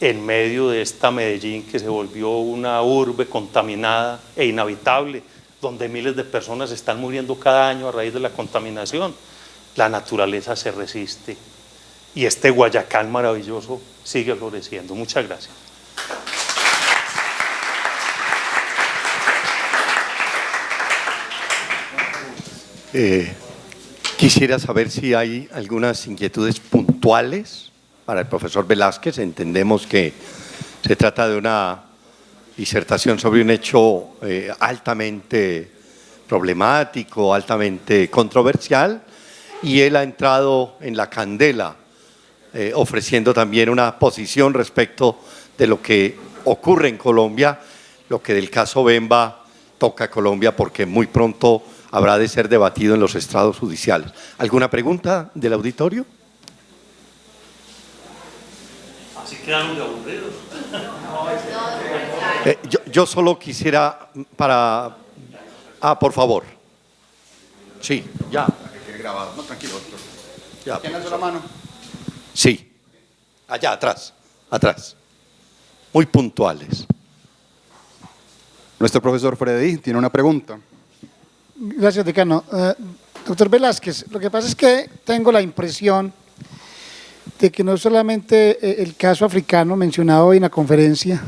en medio de esta Medellín que se volvió una urbe contaminada e inhabitable, donde miles de personas están muriendo cada año a raíz de la contaminación, la naturaleza se resiste y este Guayacán maravilloso sigue floreciendo. Muchas gracias. Quisiera saber si hay algunas inquietudes puntuales para el profesor Velázquez. Entendemos que se trata de una disertación sobre un hecho altamente problemático, altamente controversial, y él ha entrado en la candela ofreciendo también una posición respecto de lo que ocurre en Colombia, lo que del caso Bemba toca a Colombia, porque muy pronto habrá de ser debatido en los estrados judiciales. ¿Alguna pregunta del auditorio? Así quedaron de aburridos. Yo solo quisiera para... por favor. Sí, ya. Grabado. No, tranquilo, doctor. Ya, ¿Quién alzó la mano? sí. Allá, atrás. Atrás. Muy puntuales. Nuestro profesor Freddy tiene una pregunta. Gracias, decano. Doctor Velázquez, lo que pasa es que tengo la impresión de que no solamente el caso africano mencionado hoy en la conferencia,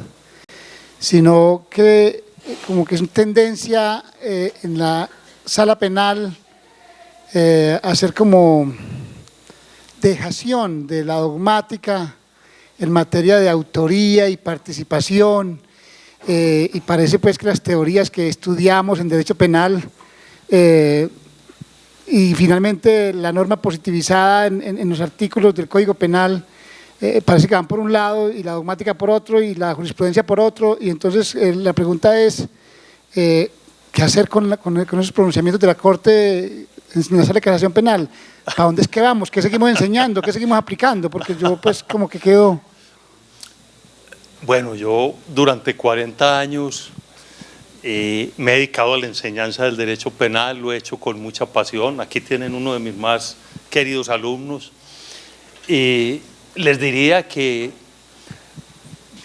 sino que como que es una tendencia en la sala penal a hacer como dejación de la dogmática en materia de autoría y participación, y parece pues que las teorías que estudiamos en derecho penal y finalmente la norma positivizada en los artículos del Código Penal parece que van por un lado y la dogmática por otro y la jurisprudencia por otro, y entonces la pregunta es ¿qué hacer con esos pronunciamientos de la Corte en la sala de casación penal? ¿A dónde es que vamos? ¿Qué seguimos enseñando? ¿Qué seguimos aplicando? Porque yo pues como que quedo... Bueno, yo durante 40 años me he dedicado a la enseñanza del derecho penal, lo he hecho con mucha pasión. Aquí tienen uno de mis más queridos alumnos. Les diría que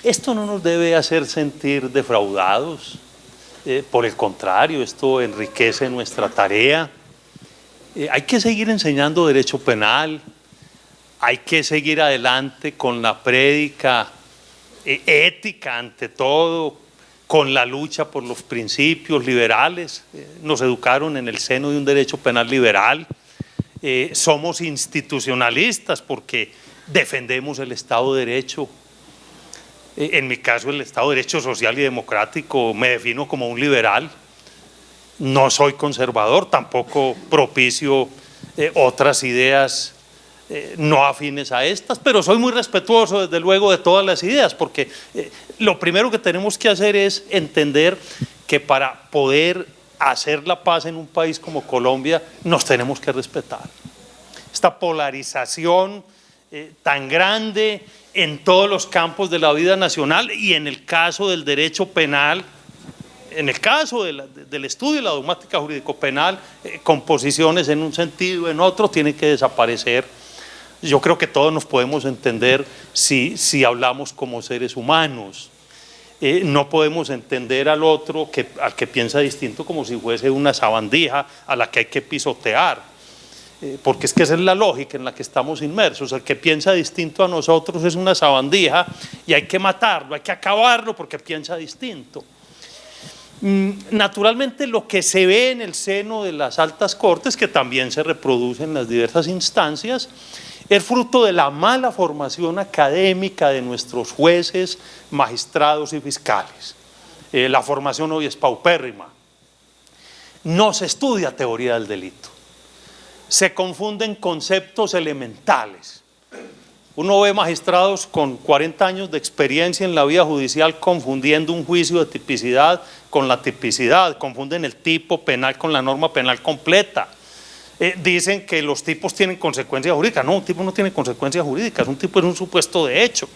esto no nos debe hacer sentir defraudados, por el contrario, esto enriquece nuestra tarea. Hay que seguir enseñando derecho penal, hay que seguir adelante con la prédica ética ante todo, con la lucha por los principios liberales. Nos educaron en el seno de un derecho penal liberal. Somos institucionalistas porque defendemos el Estado de Derecho. En mi caso, el Estado de Derecho social y democrático, me defino como un liberal. no soy conservador, tampoco propicio otras ideas no afines a estas, pero soy muy respetuoso desde luego de todas las ideas, porque lo primero que tenemos que hacer es entender que para poder hacer la paz en un país como Colombia nos tenemos que respetar. Esta polarización tan grande en todos los campos de la vida nacional y en el caso del derecho penal, en el caso del estudio de la dogmática jurídico-penal, con posiciones en un sentido, en otro, tiene que desaparecer. Yo creo que todos nos podemos entender si hablamos como seres humanos. No podemos entender al otro, al que piensa distinto, como si fuese una sabandija a la que hay que pisotear. Porque es que esa es la lógica en la que estamos inmersos. El que piensa distinto a nosotros es una sabandija y hay que matarlo, hay que acabarlo porque piensa distinto. Naturalmente lo que se ve en el seno de las altas cortes, que también se reproduce en las diversas instancias, es fruto de la mala formación académica de nuestros jueces, magistrados y fiscales. La formación hoy es paupérrima. No se estudia teoría del delito. Se confunden conceptos elementales. Uno ve magistrados con 40 años de experiencia en la vía judicial confundiendo un juicio de tipicidad con la tipicidad, confunden el tipo penal con la norma penal completa. Dicen que los tipos tienen consecuencias jurídicas. No, un tipo no tiene consecuencias jurídicas, un tipo es un supuesto de hecho.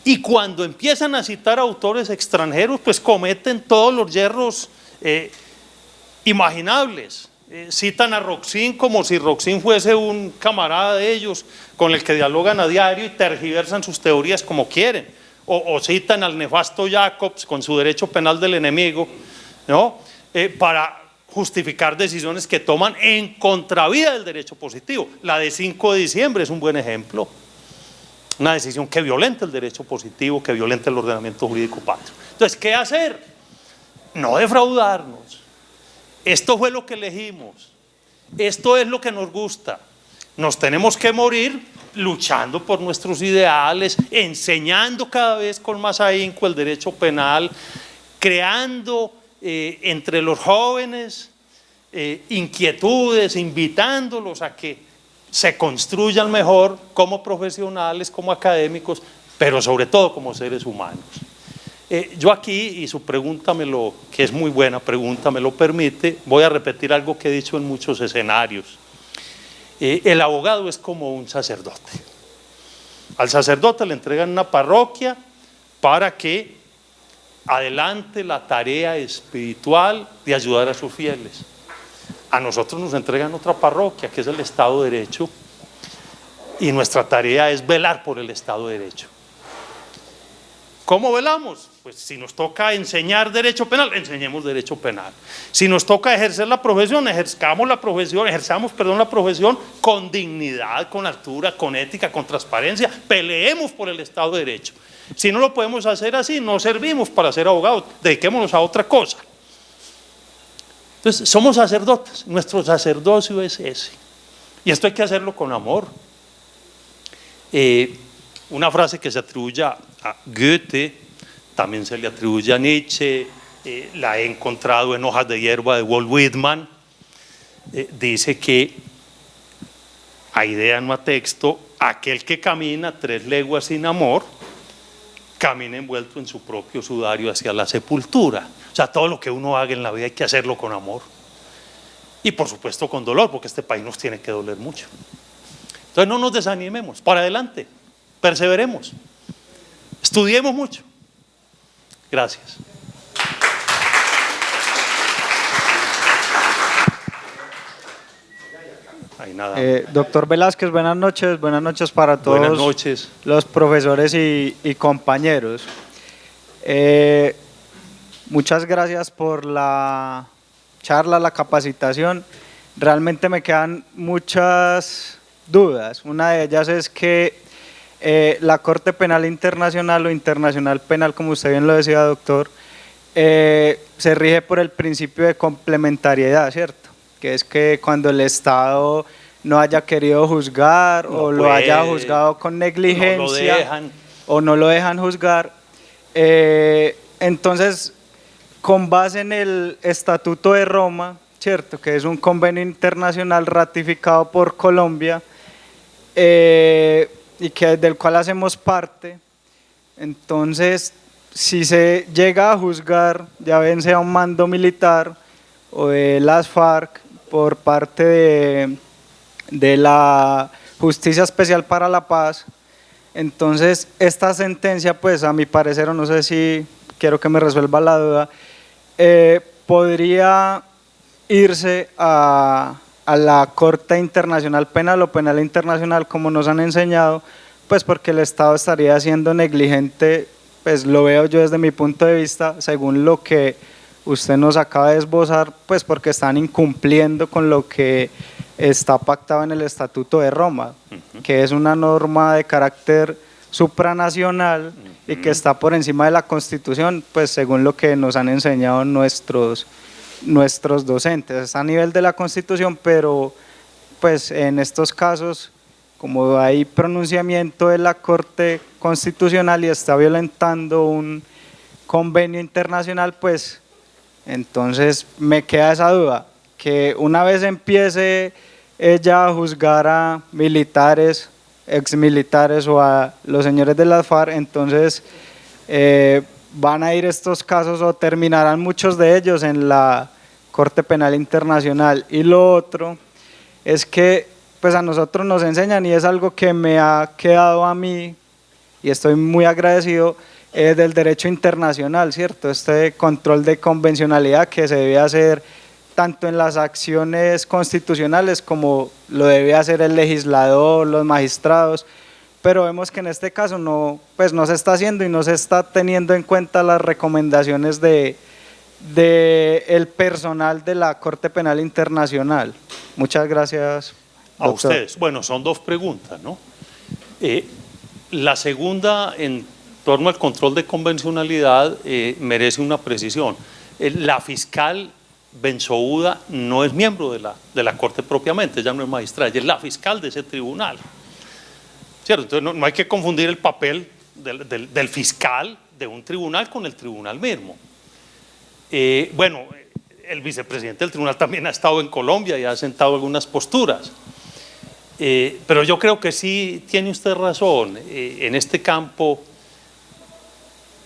Y cuando empiezan a citar autores extranjeros, pues cometen todos los yerros imaginables. Citan a Roxin como si Roxin fuese un camarada de ellos con el que dialogan a diario y tergiversan sus teorías como quieren. O citan al nefasto Jacobs con su derecho penal del enemigo, ¿no? Para justificar decisiones que toman en contravía del derecho positivo. La de 5 de diciembre es un buen ejemplo. Una decisión que violenta el derecho positivo, que violenta el ordenamiento jurídico patrio. Entonces, ¿qué hacer? No defraudarnos. Esto fue lo que elegimos. Esto es lo que nos gusta. Nos tenemos que morir luchando por nuestros ideales, enseñando cada vez con más ahínco el derecho penal, creando entre los jóvenes inquietudes, invitándolos a que se construyan mejor como profesionales, como académicos, pero sobre todo como seres humanos. Yo aquí, y su pregunta que es muy buena pregunta, me lo permite, voy a repetir algo que he dicho en muchos escenarios. El abogado es como un sacerdote. Al sacerdote le entregan una parroquia para que adelante la tarea espiritual de ayudar a sus fieles. A nosotros nos entregan otra parroquia, que es el Estado de Derecho, y nuestra tarea es velar por el Estado de Derecho. ¿Cómo velamos? Pues si nos toca enseñar derecho penal, enseñemos derecho penal. Si nos toca ejercer la profesión, ejerzamos la profesión con dignidad, con altura, con ética, con transparencia. Peleemos por el Estado de Derecho. Si no lo podemos hacer así, no servimos para ser abogados, dediquémonos a otra cosa. Entonces, somos sacerdotes, nuestro sacerdocio es ese. Y esto hay que hacerlo con amor. Una frase que se atribuye a Goethe, también se le atribuye a Nietzsche, la he encontrado en Hojas de hierba de Walt Whitman, dice que, a idea no a texto, aquel que camina 3 leguas sin amor, camina envuelto en su propio sudario hacia la sepultura. O sea, todo lo que uno haga en la vida hay que hacerlo con amor. Y por supuesto con dolor, porque este país nos tiene que doler mucho. Entonces no nos desanimemos, para adelante, perseveremos, estudiemos mucho. Gracias. Doctor Velázquez, buenas noches para todos. Buenas noches. Los profesores y compañeros. Muchas gracias por la charla, la capacitación. Realmente me quedan muchas dudas. Una de ellas es que la Corte Penal Internacional o Internacional Penal, como usted bien lo decía, doctor, se rige por el principio de complementariedad, ¿cierto? Que es que cuando el Estado no haya querido juzgar o lo haya juzgado con negligencia o no lo dejan juzgar, entonces con base en el Estatuto de Roma, ¿cierto?, que es un convenio internacional ratificado por Colombia y del cual hacemos parte. Entonces, si se llega a juzgar, ya bien sea un mando militar o de las FARC por parte de la Justicia Especial para la Paz, entonces esta sentencia, pues a mi parecer, o no sé si quiero que me resuelva la duda, podría irse a la Corte Internacional Penal o Penal Internacional, como nos han enseñado, pues porque el Estado estaría siendo negligente, pues lo veo yo desde mi punto de vista, según lo que usted nos acaba de esbozar, pues porque están incumpliendo con lo que está pactado en el Estatuto de Roma, que es una norma de carácter supranacional y que está por encima de la Constitución, pues según lo que nos han enseñado nuestros docentes. Está a nivel de la Constitución, pero pues en estos casos, como hay pronunciamiento de la Corte Constitucional y está violentando un convenio internacional, pues entonces me queda esa duda, que una vez empiece ella a juzgar a militares, exmilitares o a los señores de las FARC, entonces van a ir estos casos o terminarán muchos de ellos en la Corte Penal Internacional. Y lo otro es que pues a nosotros nos enseñan, y es algo que me ha quedado a mí y estoy muy agradecido, del derecho internacional, ¿cierto? Este control de convencionalidad que se debe hacer tanto en las acciones constitucionales como lo debe hacer el legislador, los magistrados, pero vemos que en este caso no se está haciendo y no se está teniendo en cuenta las recomendaciones del personal de la Corte Penal Internacional. Muchas gracias, doctor. A ustedes. Bueno, son dos preguntas, ¿no? La segunda, en torno al control de convencionalidad, merece una precisión. La fiscal Bensouda no es miembro de la Corte propiamente, ella no es magistrada, ella es la fiscal de ese tribunal, ¿cierto? Entonces no hay que confundir el papel del fiscal de un tribunal con el tribunal mismo. Bueno, el vicepresidente del tribunal también ha estado en Colombia y ha sentado algunas posturas, pero yo creo que sí tiene usted razón, en este campo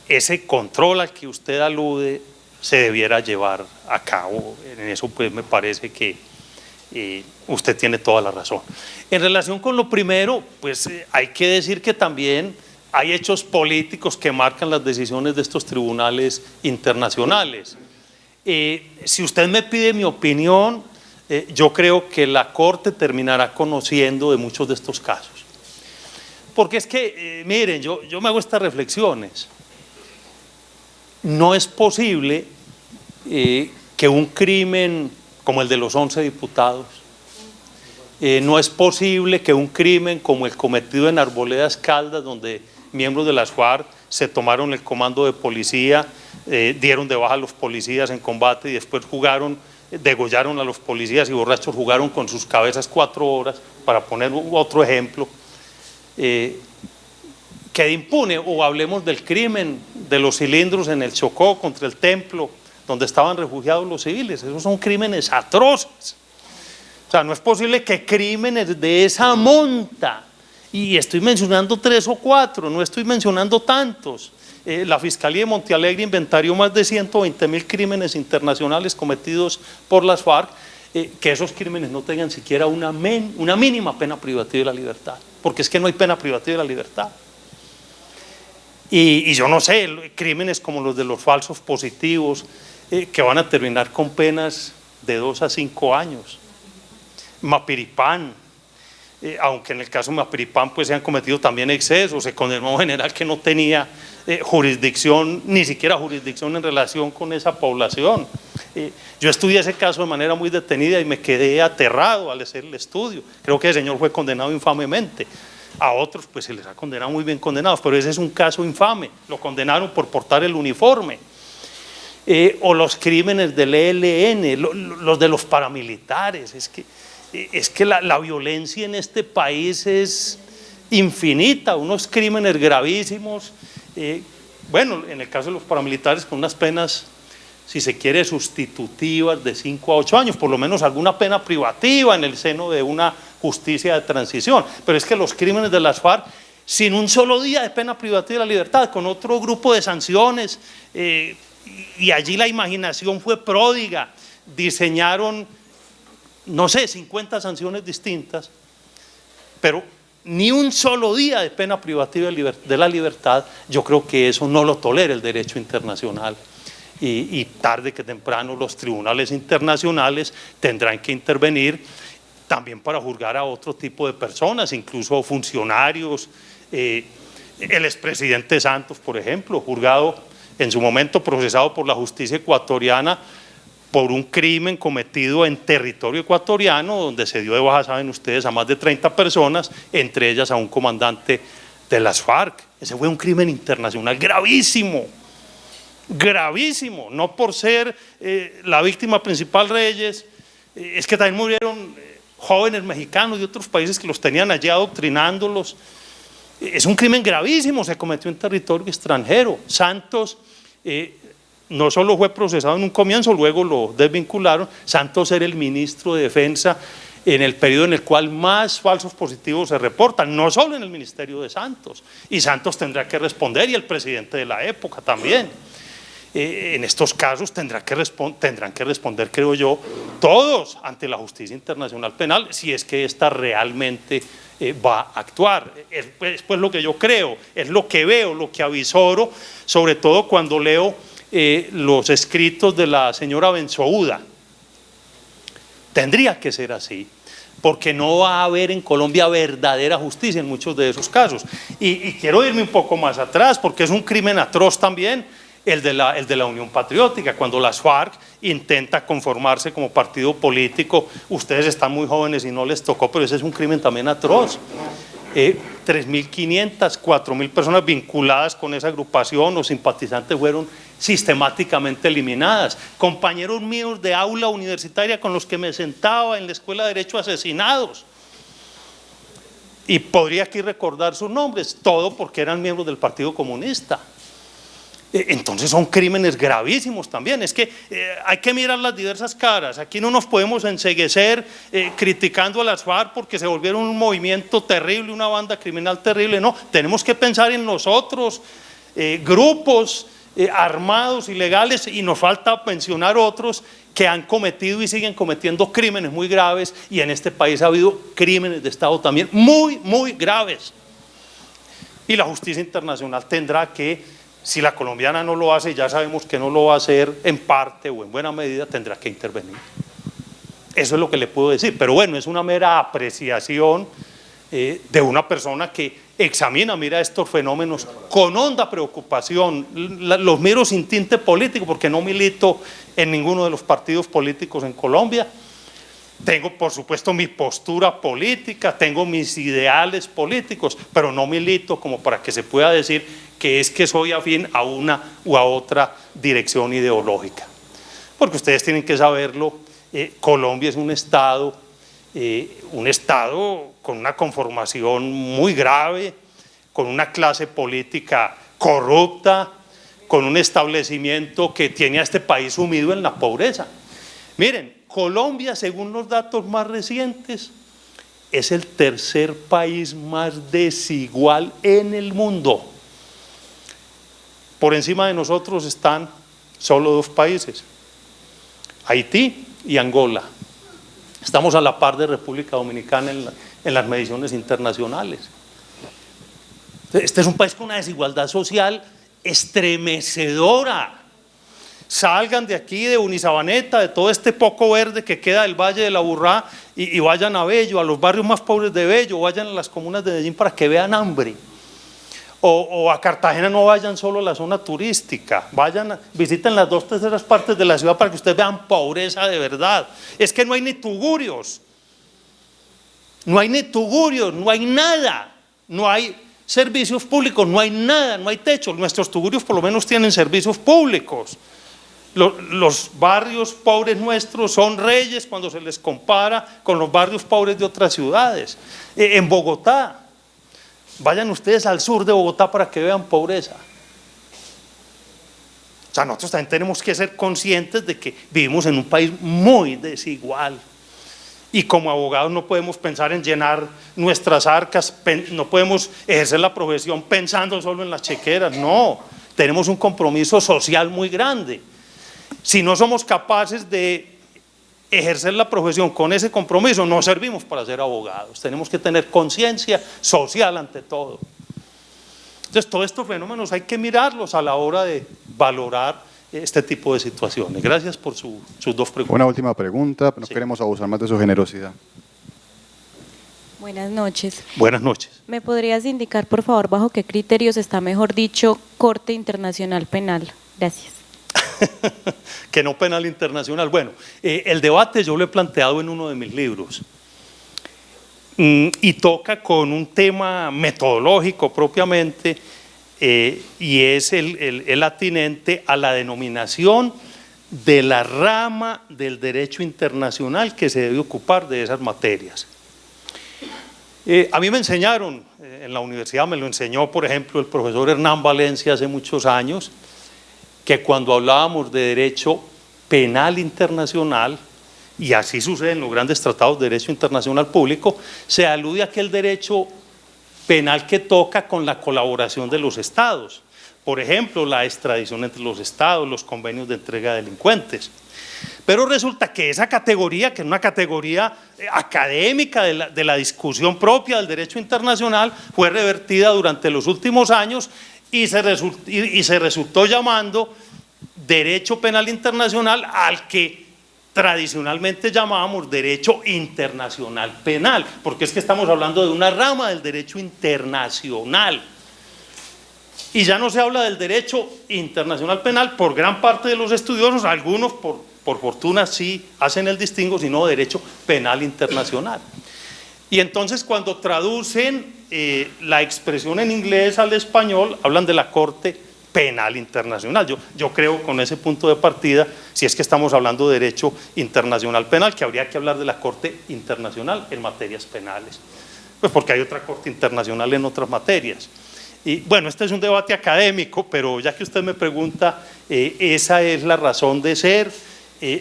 ese control al que usted alude se debiera llevar a cabo. En eso pues me parece que usted tiene toda la razón. En relación con lo primero, pues hay que decir que también hay hechos políticos que marcan las decisiones de estos tribunales internacionales. Si usted me pide mi opinión, yo creo que la Corte terminará conociendo de muchos de estos casos. Porque es que, miren, yo me hago estas reflexiones. No es posible que un crimen como el de los 11 diputados, no es posible que un crimen como el cometido en Arboledas Caldas, donde miembros de las FARC se tomaron el comando de policía, dieron de baja a los policías en combate y después degollaron a los policías y borrachos jugaron con sus cabezas 4 horas, para poner otro ejemplo, quede impune. O hablemos del crimen de los cilindros en el Chocó contra el templo donde estaban refugiados los civiles. Esos son crímenes atroces. O sea, no es posible que crímenes de esa monta, y estoy mencionando 3 o 4, no estoy mencionando tantos. La Fiscalía de Montealegre inventarió más de 120.000 crímenes internacionales cometidos por las FARC, que esos crímenes no tengan siquiera una mínima pena privativa de la libertad, porque es que no hay pena privativa de la libertad. Y yo no sé, crímenes como los de los falsos positivos, que van a terminar con penas de 2 a 5 años. Mapiripán, aunque en el caso de Mapiripán pues se han cometido también excesos, se condenó a un general que no tenía jurisdicción, ni siquiera jurisdicción en relación con esa población. Yo estudié ese caso de manera muy detenida y me quedé aterrado al hacer el estudio. Creo que el señor fue condenado infamemente. A otros pues se les ha condenado muy bien condenados, pero ese es un caso infame, lo condenaron por portar el uniforme. O los crímenes del ELN, los de los paramilitares. Es que la violencia en este país es infinita, unos crímenes gravísimos, bueno, en el caso de los paramilitares con unas penas si se quiere, sustitutivas de 5 a 8 años, por lo menos alguna pena privativa en el seno de una justicia de transición. Pero es que los crímenes de las FARC, sin un solo día de pena privativa de la libertad, con otro grupo de sanciones, y allí la imaginación fue pródiga, diseñaron, no sé, 50 sanciones distintas, pero ni un solo día de pena privativa de la libertad. Yo creo que eso no lo tolera el derecho internacional. Y tarde que temprano los tribunales internacionales tendrán que intervenir también para juzgar a otro tipo de personas, incluso funcionarios. El expresidente Santos, por ejemplo, juzgado en su momento, procesado por la justicia ecuatoriana por un crimen cometido en territorio ecuatoriano, donde se dio de baja, saben ustedes, a más de 30 personas, entre ellas a un comandante de las FARC. Ese fue un crimen internacional gravísimo. Gravísimo, no por ser la víctima principal Reyes, es que también murieron jóvenes mexicanos de otros países que los tenían allí adoctrinándolos. Es un crimen gravísimo, se cometió en territorio extranjero. Santos no solo fue procesado en un comienzo, luego lo desvincularon. Santos era el ministro de Defensa en el periodo en el cual más falsos positivos se reportan, no solo en el ministerio de Santos, y Santos tendrá que responder, y el presidente de la época también. En estos casos tendrán que responder, creo yo, todos ante la justicia internacional penal, si es que ésta realmente va a actuar. Es pues lo que yo creo, es lo que veo, lo que avisoro, sobre todo cuando leo los escritos de la señora Bensouda. Tendría que ser así, porque no va a haber en Colombia verdadera justicia en muchos de esos casos. Y quiero irme un poco más atrás, porque es un crimen atroz también el de la Unión Patriótica, cuando las FARC intenta conformarse como partido político. Ustedes están muy jóvenes y no les tocó, pero ese es un crimen también atroz. 3.500, 4.000 personas vinculadas con esa agrupación o simpatizantes fueron sistemáticamente eliminadas. Compañeros míos de aula universitaria con los que me sentaba en la Escuela de Derecho asesinados. Y podría aquí recordar sus nombres, todo porque eran miembros del Partido Comunista. Entonces son crímenes gravísimos también. Es que hay que mirar las diversas caras. Aquí no nos podemos enceguecer criticando a las FARC porque se volvieron un movimiento terrible, una banda criminal terrible. No, tenemos que pensar en los otros grupos armados, ilegales, y nos falta mencionar otros que han cometido y siguen cometiendo crímenes muy graves, y en este país ha habido crímenes de Estado también muy, muy graves. Y la justicia internacional tendrá que, si la colombiana no lo hace, ya sabemos que no lo va a hacer en parte o en buena medida, tendrá que intervenir. Eso es lo que le puedo decir, pero bueno, es una mera apreciación de una persona que examina, mira estos fenómenos con honda preocupación. Los miro sin tinte político, porque no milito en ninguno de los partidos políticos en Colombia. Tengo, por supuesto, mi postura política, tengo mis ideales políticos, pero no milito como para que se pueda decir que es que soy afín a una u a otra dirección ideológica. Porque ustedes tienen que saberlo, Colombia es un estado con una conformación muy grave, con una clase política corrupta, con un establecimiento que tiene a este país sumido en la pobreza. Miren, Colombia, según los datos más recientes, es el tercer país más desigual en el mundo. Por encima de nosotros están solo 2 países, Haití y Angola. Estamos a la par de República Dominicana en las mediciones internacionales. Este es un país con una desigualdad social estremecedora. Salgan de aquí, de Unisabaneta, de todo este poco verde que queda del Valle de la Aburrá, y vayan a Bello, a los barrios más pobres de Bello, vayan a las comunas de Medellín para que vean hambre. O a Cartagena, no vayan solo a la zona turística, visiten las 2/3 partes de la ciudad para que ustedes vean pobreza de verdad. Es que no hay ni tugurios, no hay nada, no hay servicios públicos, no hay nada, no hay techo. Nuestros tugurios por lo menos tienen servicios públicos. Los barrios pobres nuestros son reyes cuando se les compara con los barrios pobres de otras ciudades. En Bogotá, vayan ustedes al sur de Bogotá para que vean pobreza. O sea, nosotros también tenemos que ser conscientes de que vivimos en un país muy desigual. Y como abogados no podemos pensar en llenar nuestras arcas, no podemos ejercer la profesión pensando solo en las chequeras, no. Tenemos un compromiso social muy grande. Si no somos capaces de ejercer la profesión con ese compromiso, no servimos para ser abogados. Tenemos que tener conciencia social ante todo. Entonces, todos estos fenómenos hay que mirarlos a la hora de valorar este tipo de situaciones. Gracias por sus dos preguntas. Una última pregunta, no Sí. queremos abusar más de su generosidad. Buenas noches. Buenas noches. ¿Me podrías indicar, por favor, bajo qué criterios está, mejor dicho, Corte Internacional Penal? Gracias. Que no penal internacional. Bueno, el debate yo lo he planteado en uno de mis libros y toca con un tema metodológico propiamente y es el atinente a la denominación de la rama del derecho internacional que se debe ocupar de esas materias. A mí me enseñaron, en la universidad me lo enseñó, por ejemplo, el profesor Hernán Valencia hace muchos años, que cuando hablábamos de derecho penal internacional, y así sucede en los grandes tratados de derecho internacional público, se alude a aquel derecho penal que toca con la colaboración de los estados. Por ejemplo, la extradición entre los estados, los convenios de entrega de delincuentes. Pero resulta que esa categoría, que es una categoría académica de la discusión propia del derecho internacional, fue revertida durante los últimos años y se resultó llamando derecho penal internacional al que tradicionalmente llamábamos derecho internacional penal, porque es que estamos hablando de una rama del derecho internacional. Y ya no se habla del derecho internacional penal por gran parte de los estudiosos, algunos por fortuna sí hacen el distingo, sino derecho penal internacional. Y entonces cuando traducen la expresión en inglés al español, hablan de la Corte Penal Internacional. Yo creo con ese punto de partida, si es que estamos hablando de derecho internacional penal, que habría que hablar de la Corte Internacional en materias penales, pues porque hay otra Corte Internacional en otras materias. Y bueno, este es un debate académico, pero ya que usted me pregunta, esa es la razón de ser,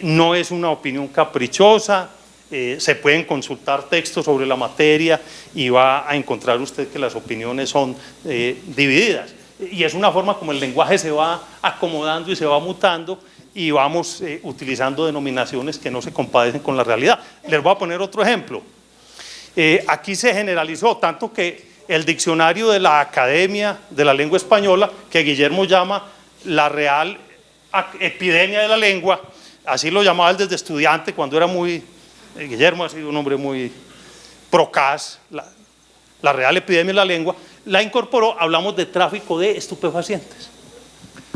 no es una opinión caprichosa. Se pueden consultar textos sobre la materia y va a encontrar usted que las opiniones son divididas. Y es una forma como el lenguaje se va acomodando y se va mutando y vamos utilizando denominaciones que no se compadecen con la realidad. Les voy a poner otro ejemplo. Aquí se generalizó tanto que el diccionario de la Academia de la Lengua Española, que Guillermo llama la Real Epidemia de la Lengua, así lo llamaba él desde estudiante cuando era muy... Guillermo ha sido un hombre muy procaz, la Real Epidemia de la Lengua, la incorporó, hablamos de tráfico de estupefacientes.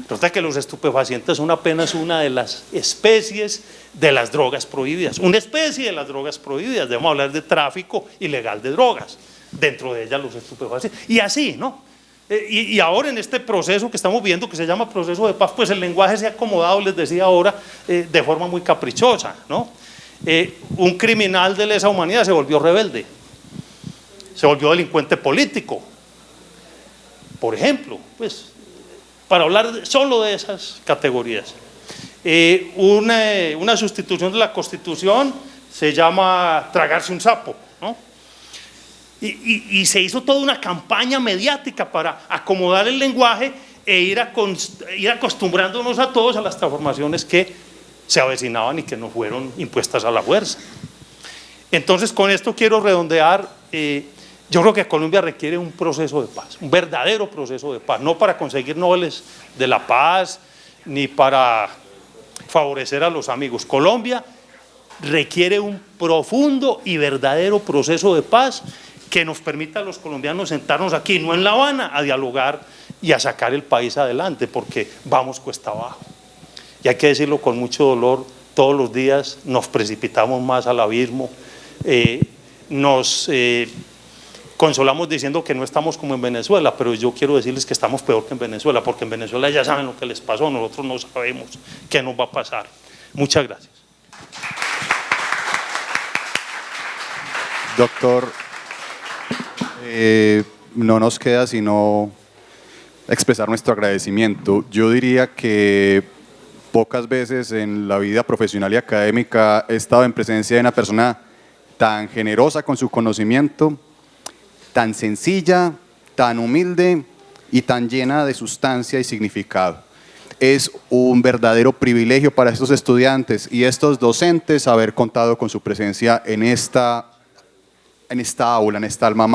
Resulta que los estupefacientes son apenas una de las especies de las drogas prohibidas, una especie de las drogas prohibidas, debemos hablar de tráfico ilegal de drogas, dentro de ellas los estupefacientes, y así, ¿no? Y ahora en este proceso que estamos viendo, que se llama proceso de paz, pues el lenguaje se ha acomodado, les decía ahora, de forma muy caprichosa, ¿no? Un criminal de lesa humanidad se volvió rebelde, se volvió delincuente político, por ejemplo, pues para hablar solo de esas categorías. Una sustitución de la Constitución se llama tragarse un sapo, ¿no? Y se hizo toda una campaña mediática para acomodar el lenguaje e ir acostumbrándonos a todos a las transformaciones que se avecinaban y que no fueron impuestas a la fuerza. Entonces, con esto quiero redondear, yo creo que Colombia requiere un proceso de paz, un verdadero proceso de paz, no para conseguir Nobeles de la paz, ni para favorecer a los amigos. Colombia requiere un profundo y verdadero proceso de paz que nos permita a los colombianos sentarnos aquí, no en La Habana, a dialogar y a sacar el país adelante, porque vamos cuesta abajo. Y hay que decirlo con mucho dolor, todos los días nos precipitamos más al abismo, nos consolamos diciendo que no estamos como en Venezuela, pero yo quiero decirles que estamos peor que en Venezuela, porque en Venezuela ya saben lo que les pasó, nosotros no sabemos qué nos va a pasar. Muchas gracias. Doctor, no nos queda sino expresar nuestro agradecimiento. Yo diría que pocas veces en la vida profesional y académica he estado en presencia de una persona tan generosa con su conocimiento, tan sencilla, tan humilde y tan llena de sustancia y significado. Es un verdadero privilegio para estos estudiantes y estos docentes haber contado con su presencia en esta aula, en esta alma mater.